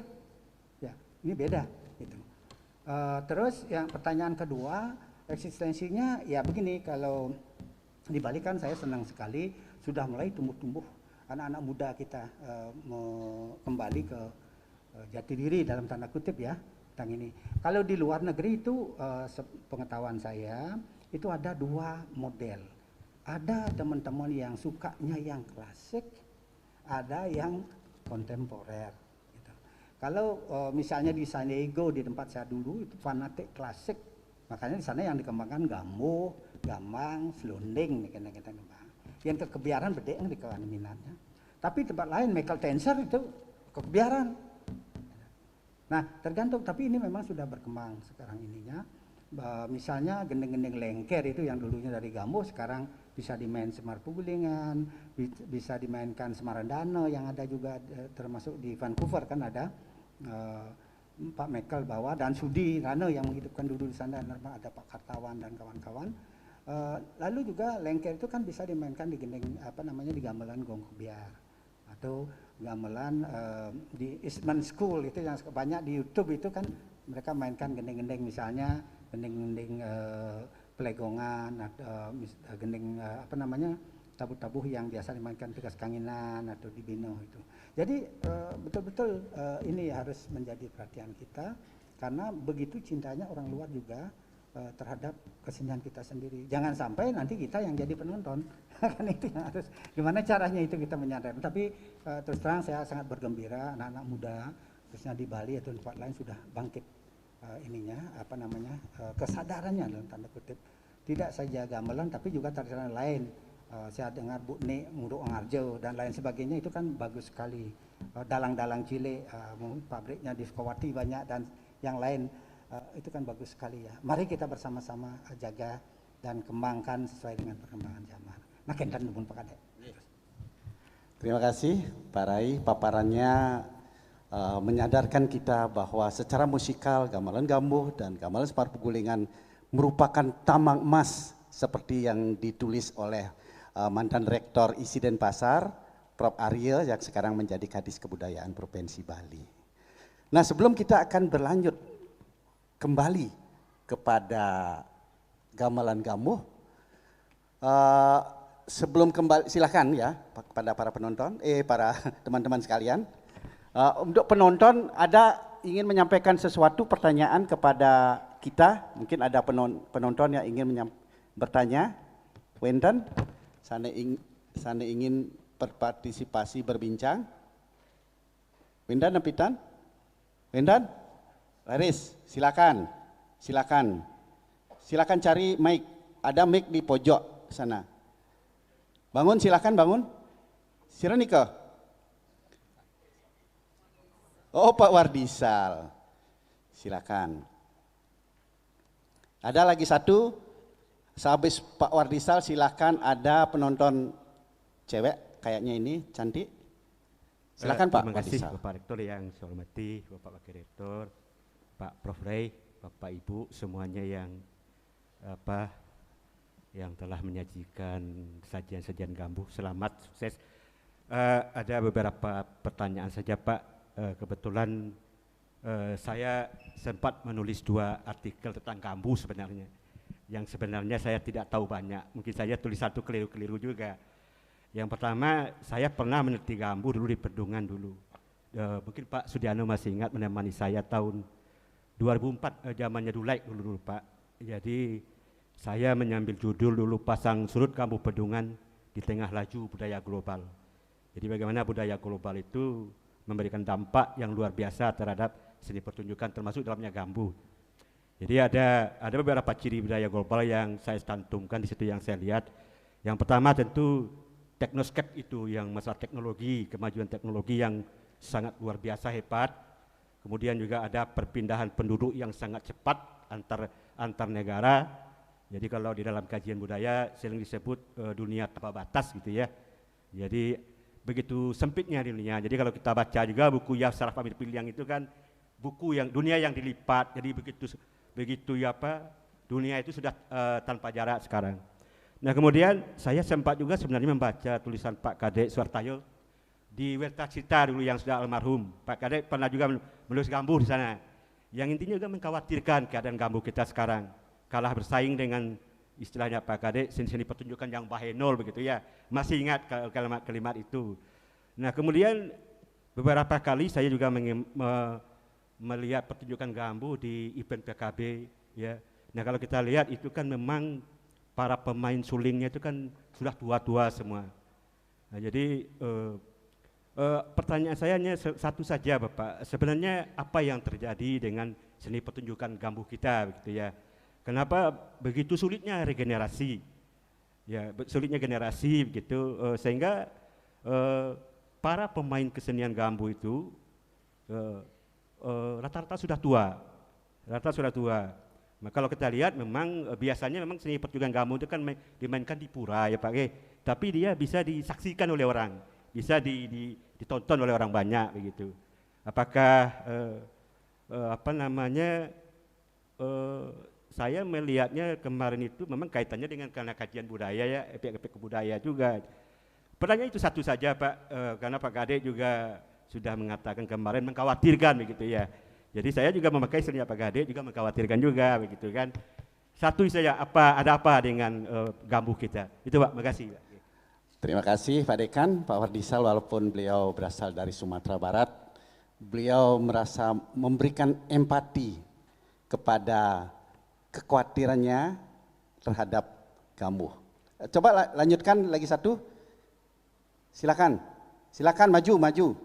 ya ini beda gitu. Terus yang pertanyaan kedua, eksistensinya ya begini, kalau di Bali kan saya senang sekali sudah mulai tumbuh-tumbuh anak-anak muda kita kembali ke jati diri dalam tanda kutip ya tentang ini. Kalau di luar negeri itu pengetahuan saya itu ada dua model. Ada teman-teman yang sukanya yang klasik, ada yang kontemporer. Gitu. Kalau misalnya di San Diego di tempat saya dulu itu fanatik klasik, makanya di sana yang dikembangkan gamuh, gamang, selonding, yang kekebiaran bedeng di kawanan minatnya. Tapi tempat lain Michael Tenser itu kekebiaran. Nah tergantung, tapi ini memang sudah berkembang sekarang ininya. Misalnya gendeng-gendeng lengker itu yang dulunya dari gamuh sekarang bisa dimain Semar Pegulingan, bisa dimainkan Semarandana yang ada juga termasuk di Vancouver kan ada Pak Michael bawa dan Sudi Rane yang menghidupkan dulu di sana, ada Pak Kartawan dan kawan-kawan. Lalu juga lengker itu kan bisa dimainkan di gendeng di gamelan gong kebiar atau gamelan di Eastman School itu yang banyak di YouTube itu kan mereka mainkan gendeng-gendeng misalnya gendeng-gendeng pelegongan atau gendeng tabuh-tabuh yang biasa dimainkan tugas kanginan atau di Bino itu. Jadi betul-betul ini harus menjadi perhatian kita karena begitu cintanya orang luar juga terhadap kesenian kita sendiri. Jangan sampai nanti kita yang jadi penonton. Kan itu yang harus gimana caranya itu kita menyadari. Tapi terus terang saya sangat bergembira anak-anak muda khususnya di Bali atau tempat lain sudah bangkit kesadarannya dalam tanda kutip. Tidak saja gamelan tapi juga tarian lain. Saya dengar Bu Ne Nguruk Ngarjo dan lain sebagainya itu kan bagus sekali. Dalang-dalang cilik, pabriknya di Sukawati banyak dan yang lain. Itu kan bagus sekali ya. Mari kita bersama-sama jaga dan kembangkan sesuai dengan perkembangan zaman. Nah, kentan pun Pak Kadek. Terima kasih Pak Rai, paparannya menyadarkan kita bahwa secara musikal gamelan gambuh dan gamelan Semar Pegulingan merupakan tambang emas seperti yang ditulis oleh mantan Rektor ISI Denpasar, Prof. Arya yang sekarang menjadi Kadis Kebudayaan Provinsi Bali. Nah, sebelum kita akan berlanjut kembali kepada gamelan gambuh, sebelum kembali silakan ya kepada para penonton, para teman-teman sekalian. Untuk penonton ada ingin menyampaikan sesuatu pertanyaan kepada kita, mungkin ada penonton yang ingin bertanya. Wenten, sana ingin berpartisipasi berbincang. Wenten, Napitan, Wenten. Laris, silakan cari mic, ada mic di pojok sana. Bangun, silakan bangun. Sirenike. Oh, Pak Wardisal, silakan. Ada lagi satu, sehabis Pak Wardisal silakan ada penonton cewek kayaknya ini cantik. Silakan Pak Wardisal. Terima kasih Bapak Rektor yang saya hormati, Bapak Wakil Rektor, Pak Prof. Ray, Bapak Ibu semuanya yang telah menyajikan sajian-sajian gambuh. Selamat, sukses. Ada beberapa pertanyaan saja Pak. Kebetulan saya sempat menulis 2 artikel tentang gambuh sebenarnya. Yang sebenarnya saya tidak tahu banyak. Mungkin saya tulis satu keliru-keliru juga. Yang pertama, saya pernah meneliti gambuh dulu di Pedungan dulu. Mungkin Pak Sudiano masih ingat menemani saya tahun 2004, zamannya Dulaik dulu Pak. Jadi saya mengambil judul dulu Pasang Surut Gambuh Pedungan di Tengah Laju Budaya Global. Jadi bagaimana budaya global itu memberikan dampak yang luar biasa terhadap seni pertunjukan termasuk dalamnya gambuh. Jadi ada beberapa ciri budaya global yang saya cantumkan di situ yang saya lihat. Yang pertama tentu teknoscape itu yang masalah teknologi, kemajuan teknologi yang sangat luar biasa hebat. Kemudian juga ada perpindahan penduduk yang sangat cepat antar negara. Jadi kalau di dalam kajian budaya sering disebut dunia tanpa batas gitu ya. Jadi begitu sempitnya dunia. Jadi kalau kita baca juga buku Yasser Hamid Piliang itu kan buku yang dunia yang dilipat. Jadi begitu ya apa dunia itu sudah tanpa jarak sekarang. Nah kemudian saya sempat juga sebenarnya membaca tulisan Pak Kadek Suartayo di Werta Cita dulu yang sudah almarhum. Pak Kadek pernah juga menulis gambuh di sana. Yang intinya juga mengkhawatirkan keadaan gambuh kita sekarang. Kalah bersaing dengan istilahnya Pak Kadek seni-seni pertunjukan yang bahenol begitu ya. Masih ingat kalimat-kalimat itu. Nah kemudian beberapa kali saya juga melihat pertunjukan gambuh di event PKB ya. Nah kalau kita lihat itu kan memang para pemain sulingnya itu kan sudah tua-tua semua. Nah jadi pertanyaan saya hanya satu saja Bapak, sebenarnya apa yang terjadi dengan seni pertunjukan gambuh kita begitu ya? Kenapa begitu sulitnya regenerasi? Ya, sulitnya generasi begitu sehingga para pemain kesenian gambuh itu rata-rata sudah tua. Nah, kalau kita lihat memang biasanya memang seni pertunjukan gambuh itu kan dimainkan di pura ya Pak, tapi dia bisa disaksikan oleh orang, bisa ditonton oleh orang banyak begitu. Apakah saya melihatnya kemarin itu memang kaitannya dengan karena kajian budaya ya, efek-efek budaya juga. Pertanyaan itu satu saja Pak, karena Pak Kadek juga sudah mengatakan kemarin mengkhawatirkan begitu ya. Jadi saya juga memakai seni Pak Kadek juga mengkhawatirkan juga begitu kan. Satu saja, ada apa dengan gambuh kita? Itu Pak, makasih Pak. Terima kasih Pak Dekan, Pak Wardisal walaupun beliau berasal dari Sumatera Barat, beliau merasa memberikan empati kepada kekhawatirannya terhadap gambuh. Coba lanjutkan lagi satu. Silakan maju.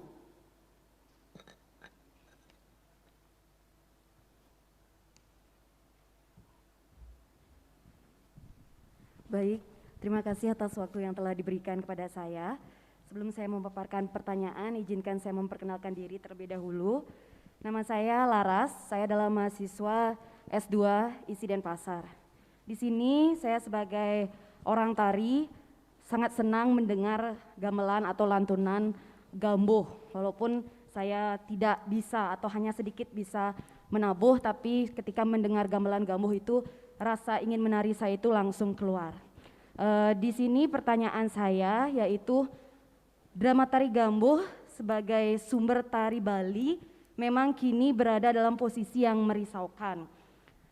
Baik, terima kasih atas waktu yang telah diberikan kepada saya. Sebelum saya memaparkan pertanyaan, izinkan saya memperkenalkan diri terlebih dahulu. Nama saya Laras, saya adalah mahasiswa S2 ISI Denpasar. Di sini saya sebagai orang tari sangat senang mendengar gamelan atau lantunan gambuh. Walaupun saya tidak bisa atau hanya sedikit bisa menabuh, tapi ketika mendengar gamelan gambuh itu rasa ingin menari saya itu langsung keluar. Di sini pertanyaan saya yaitu drama tari gambuh sebagai sumber tari Bali memang kini berada dalam posisi yang merisaukan.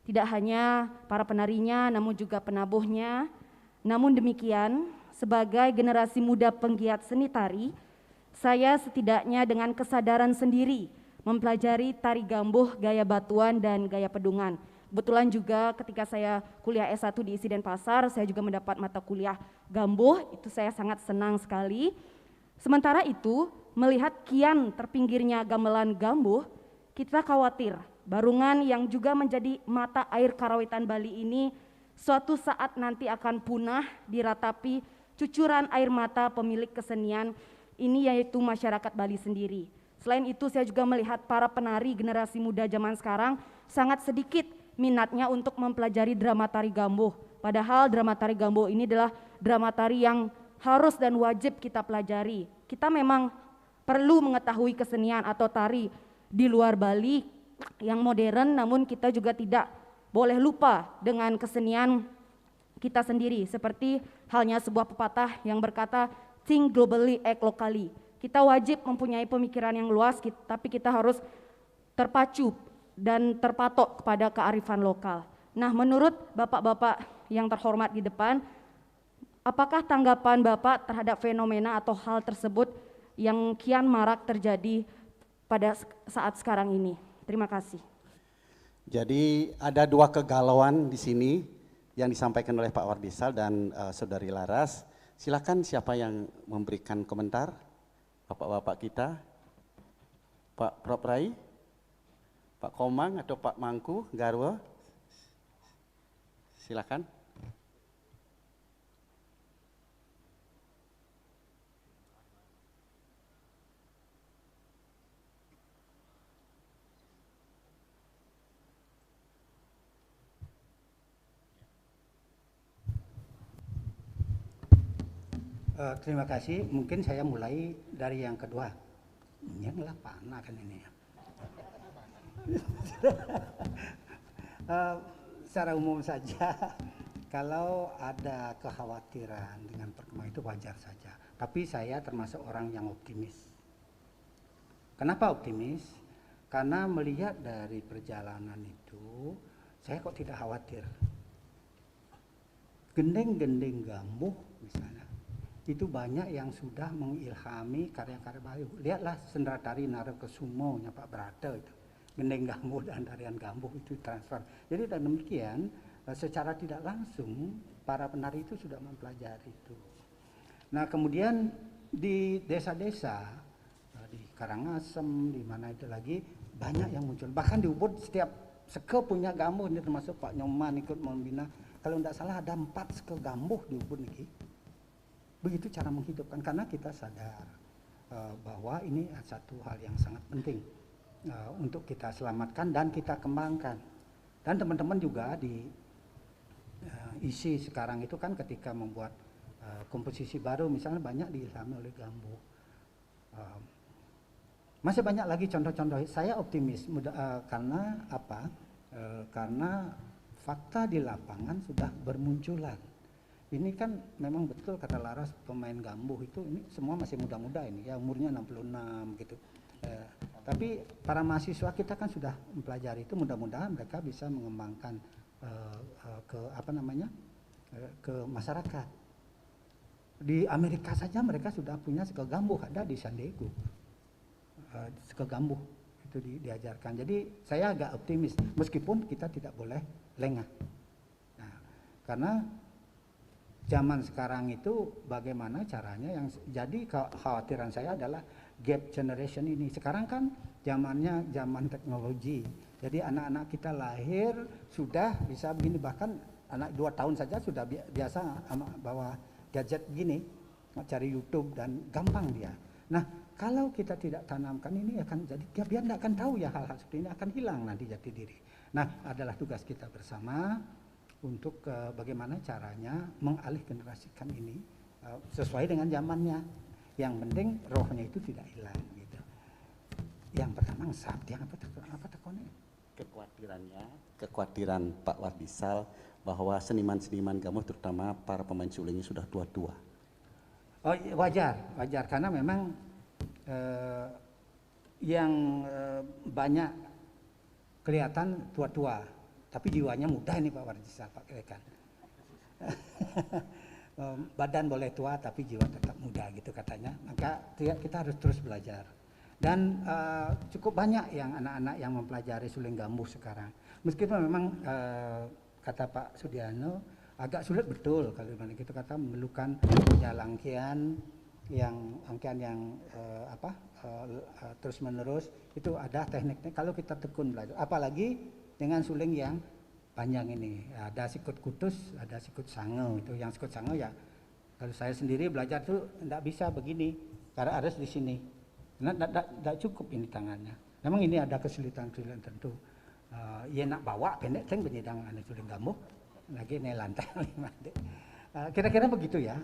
Tidak hanya para penarinya namun juga penabuhnya. Namun demikian sebagai generasi muda penggiat seni tari, saya setidaknya dengan kesadaran sendiri mempelajari tari gambuh gaya batuan dan gaya pedungan. Kebetulan juga ketika saya kuliah S1 di ISI Denpasar, saya juga mendapat mata kuliah gambuh, itu saya sangat senang sekali. Sementara itu, melihat kian terpinggirnya gamelan gambuh, kita khawatir Barungan yang juga menjadi mata air karawitan Bali ini suatu saat nanti akan punah diratapi cucuran air mata pemilik kesenian ini yaitu masyarakat Bali sendiri. Selain itu saya juga melihat para penari generasi muda zaman sekarang sangat sedikit minatnya untuk mempelajari drama tari gambuh. Padahal drama tari gambuh ini adalah drama tari yang harus dan wajib kita pelajari. Kita memang perlu mengetahui kesenian atau tari di luar Bali yang modern, namun kita juga tidak boleh lupa dengan kesenian kita sendiri. Seperti halnya sebuah pepatah yang berkata, think globally, act locally. Kita wajib mempunyai pemikiran yang luas, tapi kita harus terpacu dan terpatok kepada kearifan lokal. Nah, menurut bapak-bapak yang terhormat di depan, Apakah tanggapan Bapak terhadap fenomena atau hal tersebut yang kian marak terjadi pada saat sekarang ini? Terima kasih. Jadi ada dua kegalauan di sini yang disampaikan oleh Pak Wardisal dan Saudari Laras. Silakan siapa yang memberikan komentar? Bapak-bapak kita, Pak Prof Rai, Pak Komang atau Pak Mangku, Garwa? Silakan. Terima kasih. Mungkin saya mulai dari yang kedua. Yang lah panah kan ini ya. Secara umum saja, kalau ada kekhawatiran dengan perkembangan itu wajar saja. Tapi saya termasuk orang yang optimis. Kenapa optimis? Karena melihat dari perjalanan itu, saya kok tidak khawatir. Gendeng-gendeng Gamuh misalnya, itu banyak yang sudah mengilhami karya-karya baru. Lihatlah Sendratari Narekesumo-nya Pak Brata itu. Gendeng Gamuh dan tarian Gamuh itu transfer. Jadi dan demikian secara tidak langsung para penari itu sudah mempelajari itu. Nah kemudian di desa-desa, di Karangasem, di mana itu lagi banyak yang muncul. Bahkan di Ubud setiap seke punya Gamuh, ini termasuk Pak Nyoman ikut membina. Kalau tidak salah ada 4 seke Gamuh di Ubud ini. Begitu cara menghidupkan, karena kita sadar bahwa ini satu hal yang sangat penting untuk kita selamatkan dan kita kembangkan. Dan teman-teman juga di isi sekarang itu kan ketika membuat komposisi baru, misalnya banyak diilhami oleh Gamuh. Masih banyak lagi contoh-contoh. Saya optimis karena apa? Karena fakta di lapangan sudah bermunculan. Ini kan memang betul kata Laras, pemain Gamuh itu ini semua masih muda-muda ini ya, umurnya 66 gitu. Tapi para mahasiswa kita kan sudah mempelajari itu, mudah-mudahan mereka bisa mengembangkan ke apa namanya ke masyarakat. Di Amerika saja mereka sudah punya seke Gamuh, ada di San Diego. Seke Gamuh itu diajarkan. Jadi saya agak optimis meskipun kita tidak boleh lengah. Nah, karena zaman sekarang itu bagaimana caranya yang jadi kekhawatiran saya adalah gap generation ini. Sekarang kan zamannya zaman teknologi. Jadi anak-anak kita lahir sudah bisa begini, bahkan anak 2 tahun saja sudah biasa bawa gadget begini, cari YouTube dan gampang dia. Nah, kalau kita tidak tanamkan ini akan jadi dia tidak akan tahu ya hal-hal seperti ini, akan hilang nanti jati diri. Nah, adalah tugas kita bersama untuk bagaimana caranya mengalih generasikan ini sesuai dengan zamannya. Yang penting rohnya itu tidak hilang gitu. Yang pertama sabti yang apa tekone? Kekhawatiran Pak Wardisal bahwa seniman-seniman Gamuh terutama para pemain sulingnya sudah tua-tua. Oh wajar karena memang yang banyak kelihatan tua-tua. Tapi jiwanya muda ini Pak Wardisal, Pak Kerekan. Badan boleh tua tapi jiwa tetap muda gitu katanya. Maka kita harus terus belajar. Dan cukup banyak yang anak-anak yang mempelajari suling Gamuh sekarang. Meskipun memang kata Pak Sudiano agak sulit betul kalau gitu kata memerlukan langkian yang terus menerus itu ada tekniknya kalau kita tekun belajar. Apalagi dengan suling yang panjang ini, ada sikut kutus, ada sikut sange. Itu yang sikut sange ya, kalau saya sendiri belajar tuh tidak bisa begini, karena harus di sini. Karena tidak cukup ini tangannya. Memang ini ada kesulitan tentu. Ya nak bawa pendek ceng penyedang anak suling Gamuh, lagi nih lantai. Kira-kira begitu ya.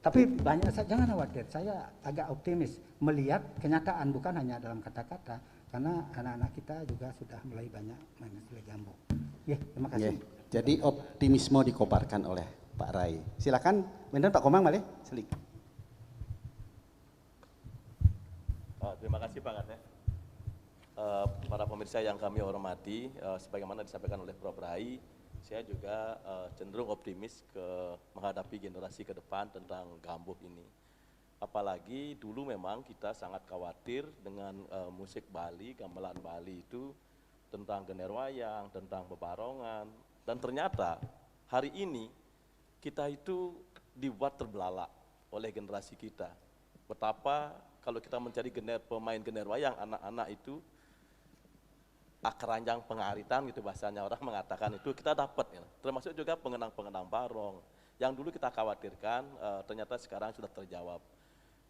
Tapi banyak, jangan khawatir. Saya agak optimis melihat kenyataan bukan hanya dalam kata-kata. Karena anak-anak kita juga sudah mulai banyak main suling Gamuh. Terima kasih. Jadi optimisme dikobarkan oleh Pak Rai. Silakan, benar Pak Komang malih, selik. Terima kasih Pak Kade. Para pemirsa yang kami hormati, sebagaimana disampaikan oleh Prof Rai, saya juga cenderung optimis menghadapi generasi ke depan tentang Gambuh ini. Apalagi dulu memang kita sangat khawatir dengan musik Bali, gamelan Bali itu tentang gener wayang, tentang bebarongan, dan ternyata hari ini kita itu dibuat terbelalak oleh generasi kita. Betapa kalau kita mencari pemain gener wayang, anak-anak itu keranjang pengaritan gitu bahasanya orang mengatakan itu kita dapat ya. Termasuk juga pengenang-pengenang barong yang dulu kita khawatirkan ternyata sekarang sudah terjawab.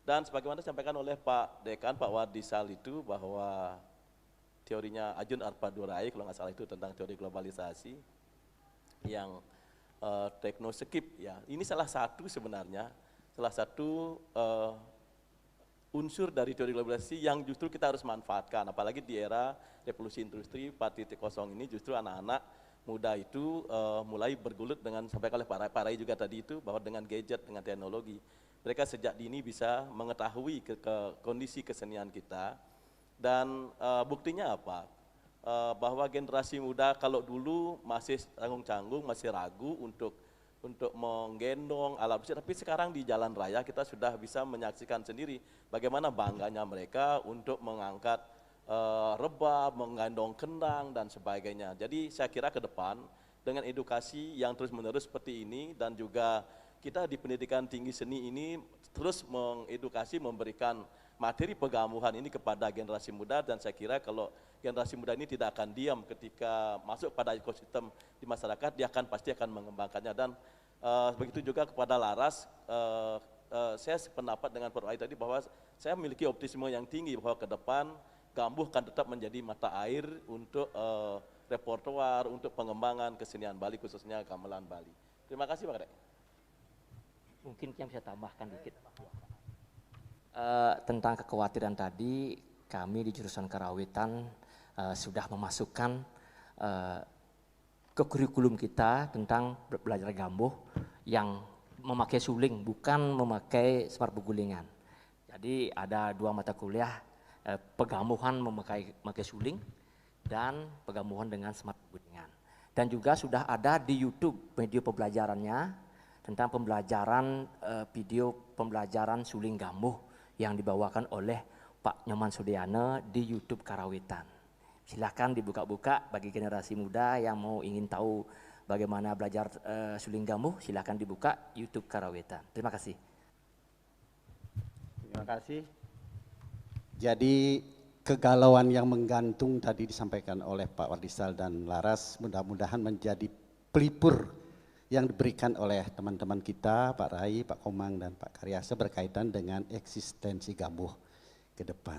Dan sebagaimana disampaikan oleh Pak Dekan, Pak Wadisal itu bahwa teorinya Ajun Arpadurai kalau nggak salah itu tentang teori globalisasi yang teknoskip ya. Ini salah satu sebenarnya salah satu unsur dari teori globalisasi yang justru kita harus manfaatkan, apalagi di era revolusi industri 4.0 ini justru anak-anak muda itu mulai bergulut dengan sampai oleh Pak Rai juga tadi itu bahwa dengan gadget, dengan teknologi mereka sejak dini bisa mengetahui kondisi kesenian kita dan buktinya apa? Bahwa generasi muda kalau dulu masih canggung-canggung, masih ragu untuk menggendong alat musik, tapi sekarang di jalan raya kita sudah bisa menyaksikan sendiri bagaimana bangganya mereka untuk mengangkat rebab, menggendong kendang dan sebagainya. Jadi saya kira ke depan dengan edukasi yang terus-menerus seperti ini dan juga kita di pendidikan tinggi seni ini terus mengedukasi, memberikan materi pegambuhan ini kepada generasi muda dan saya kira kalau generasi muda ini tidak akan diam ketika masuk pada ekosistem di masyarakat, dia pasti akan mengembangkannya dan begitu juga kepada Laras, saya sependapat dengan Pak Rai tadi bahwa saya memiliki optimisme yang tinggi bahwa ke depan Gambuh akan tetap menjadi mata air untuk repertoar, untuk pengembangan kesenian Bali khususnya gamelan Bali. Terima kasih Pak Rai. Mungkin yang bisa tambahkan dikit. Tentang kekhawatiran tadi, kami di jurusan Karawitan sudah memasukkan ke kurikulum kita tentang belajar Gambuh yang memakai suling, bukan memakai smart pegulingan. Jadi ada 2 mata kuliah, pegambuhan memakai suling dan pegambuhan dengan smart pegulingan. Dan juga sudah ada di YouTube video pembelajarannya tentang pembelajaran video pembelajaran suling Gambuh yang dibawakan oleh Pak Nyoman Sudiana di YouTube Karawitan. Silakan dibuka-buka bagi generasi muda yang ingin tahu bagaimana belajar suling Gambuh, silakan dibuka YouTube Karawitan. Terima kasih. Terima kasih. Jadi kegalauan yang menggantung tadi disampaikan oleh Pak Wadisal dan Laras mudah-mudahan menjadi pelipur yang diberikan oleh teman-teman kita, Pak Rai, Pak Komang, dan Pak Karyasa berkaitan dengan eksistensi Gambuh ke depan.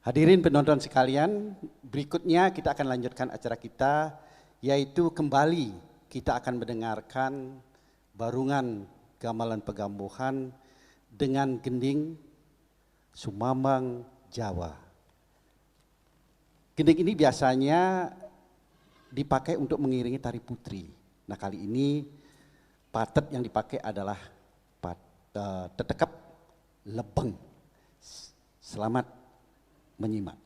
Hadirin penonton sekalian, berikutnya kita akan lanjutkan acara kita, yaitu kembali kita akan mendengarkan barungan gamelan pegambuhan dengan gending Sumambang Jawa. Gending ini biasanya dipakai untuk mengiringi tari putri. Nah kali ini patet yang dipakai adalah tetekep lebeng. Selamat menyimak.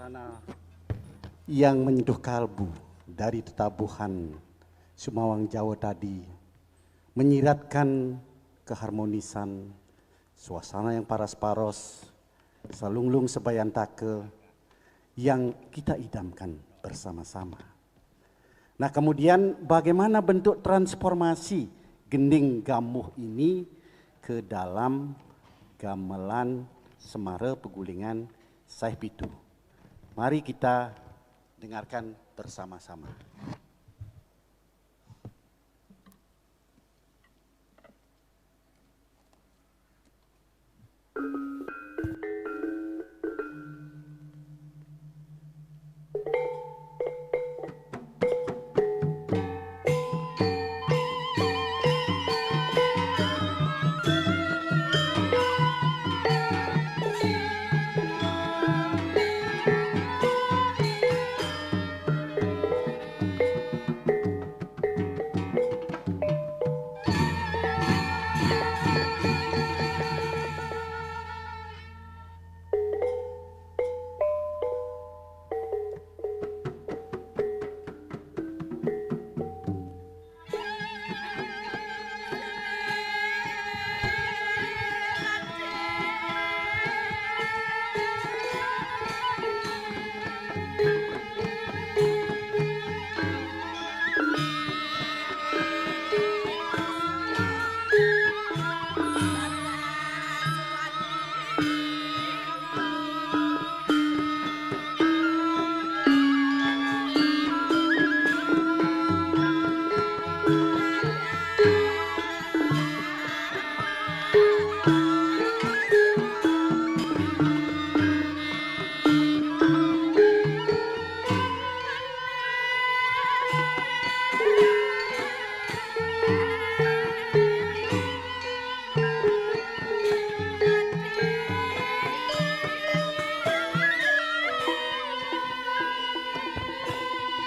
suasana yang menyentuh kalbu dari tetabuhan Sumawang Jawa tadi menyiratkan keharmonisan suasana yang paras-paros, salunglung sebayantake yang kita idamkan bersama-sama. Nah, kemudian bagaimana bentuk transformasi gending gamuh ini ke dalam gamelan Semara Pegulingan Saih Pitu. Mari kita dengarkan bersama-sama.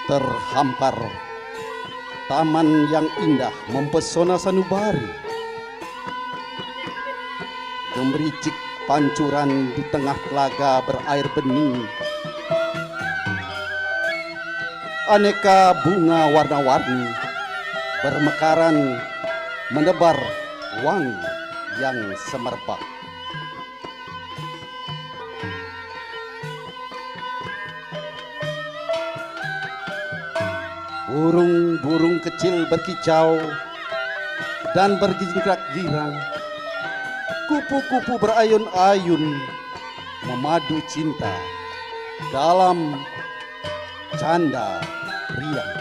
Terhampar taman yang indah mempesona sanubari, gemericik pancuran di tengah telaga berair bening, aneka bunga warna-warni bermekaran menebar wangi yang semerbak. Burung-burung kecil berkicau dan bergirak-girang, kupu-kupu berayun-ayun memadu cinta dalam canda riang.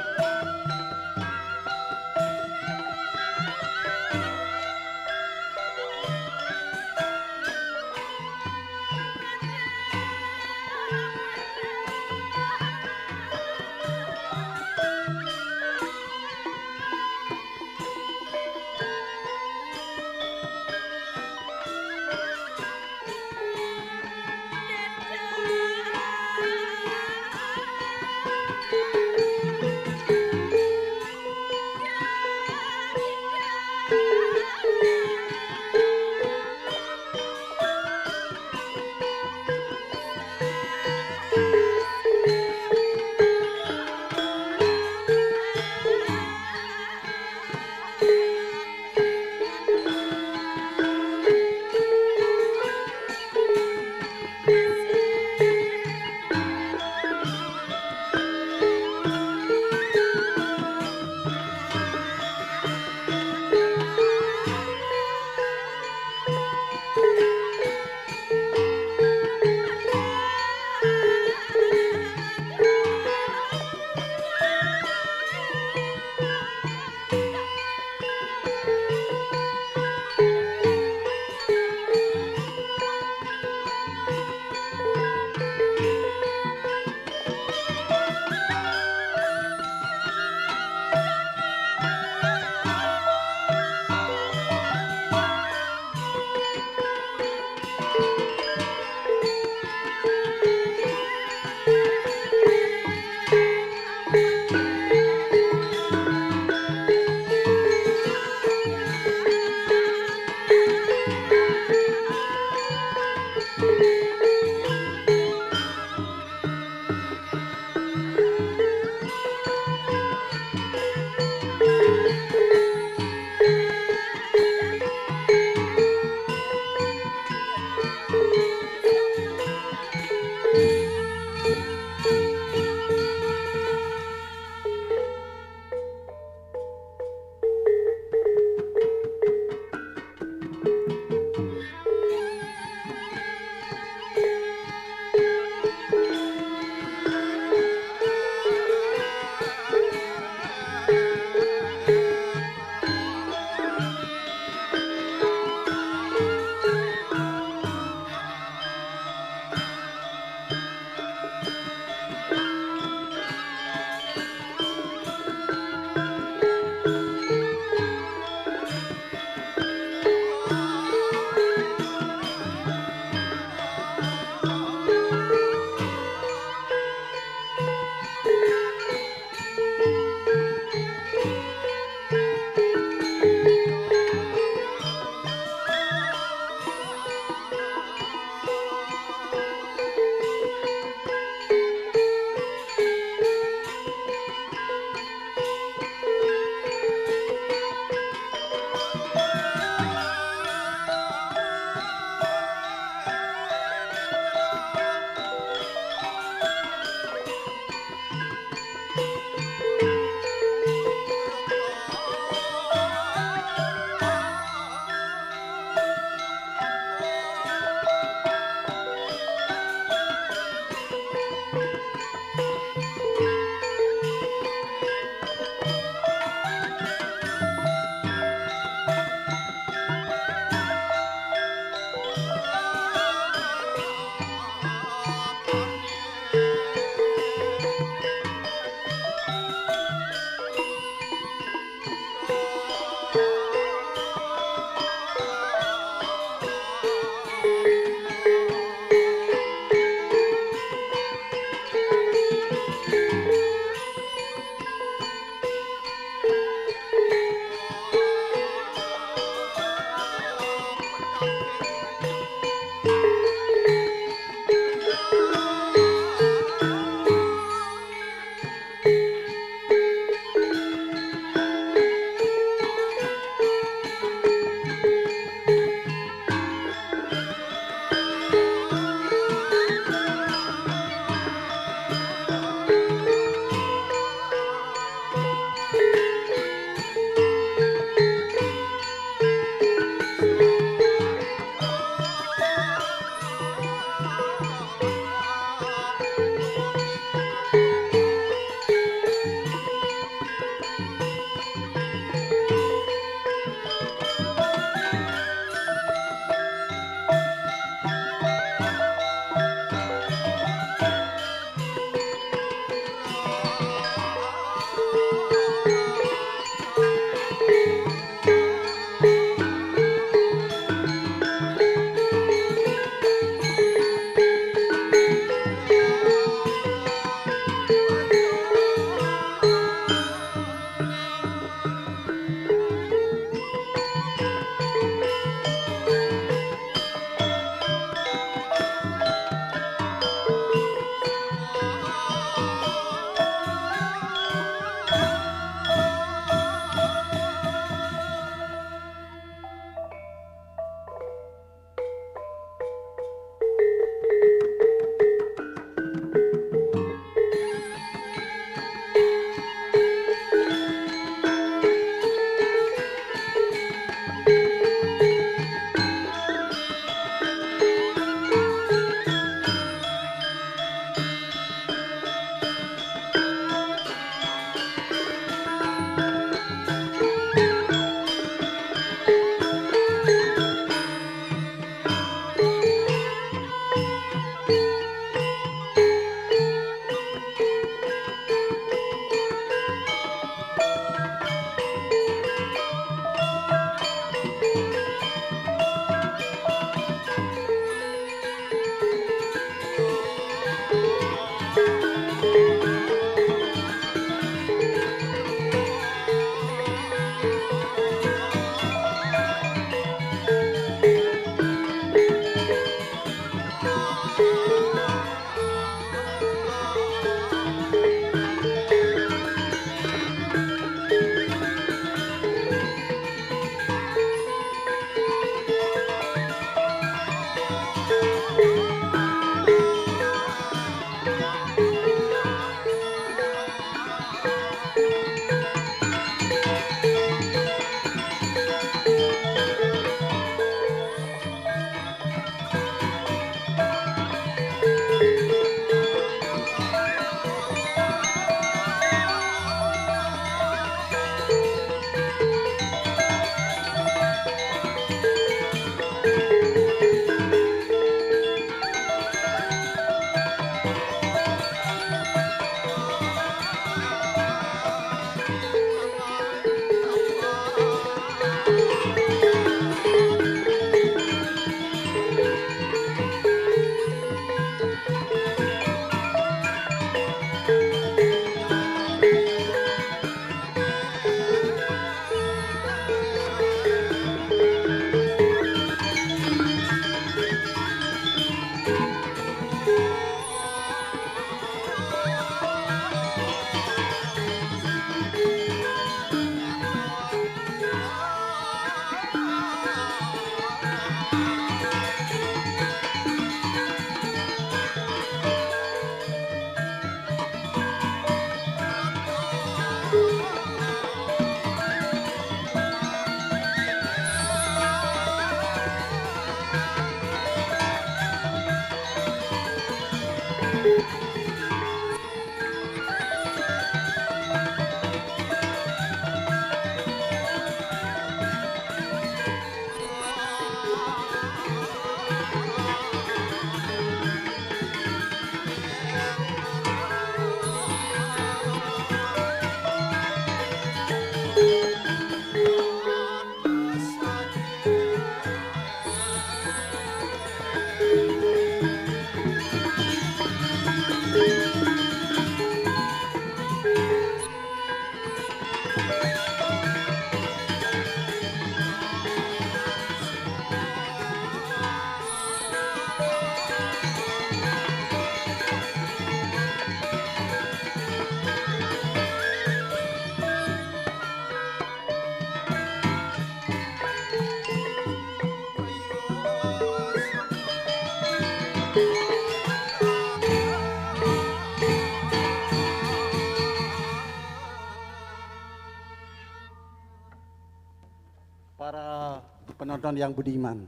Para penonton yang budiman,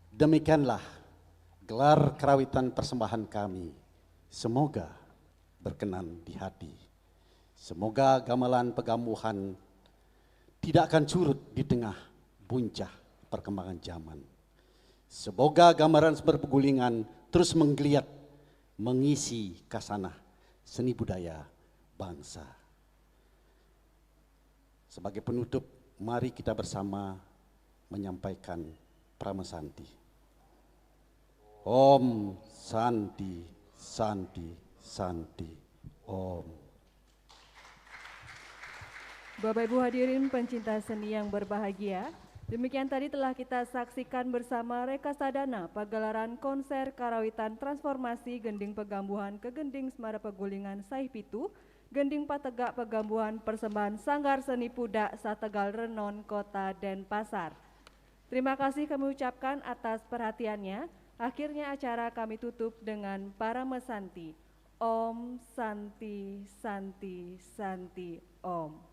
demikianlah gelar karawitan persembahan kami. Semoga berkenan di hati. Semoga gamelan pegambuhan tidak akan surut di tengah buncah perkembangan zaman. Semoga gambaran berpegulingan terus menggeliat mengisi kasanah seni budaya bangsa. Sebagai penutup, mari kita bersama menyampaikan Pramasanti. Om Santi, Santi, Santi, Om. Bapak Ibu hadirin pencinta seni yang berbahagia, demikian tadi telah kita saksikan bersama Rekasadana pagelaran konser karawitan transformasi Gending Pegambuhan ke Gending Semara Pegulingan Saih Pitu, Gending Pategak Pegambuhan persembahan Sanggar Seni Pudak Sategal Renon Kota Denpasar. Terima kasih kami ucapkan atas perhatiannya. Akhirnya acara kami tutup dengan Pramasanti. Om Santi, Santi, Santi, Om.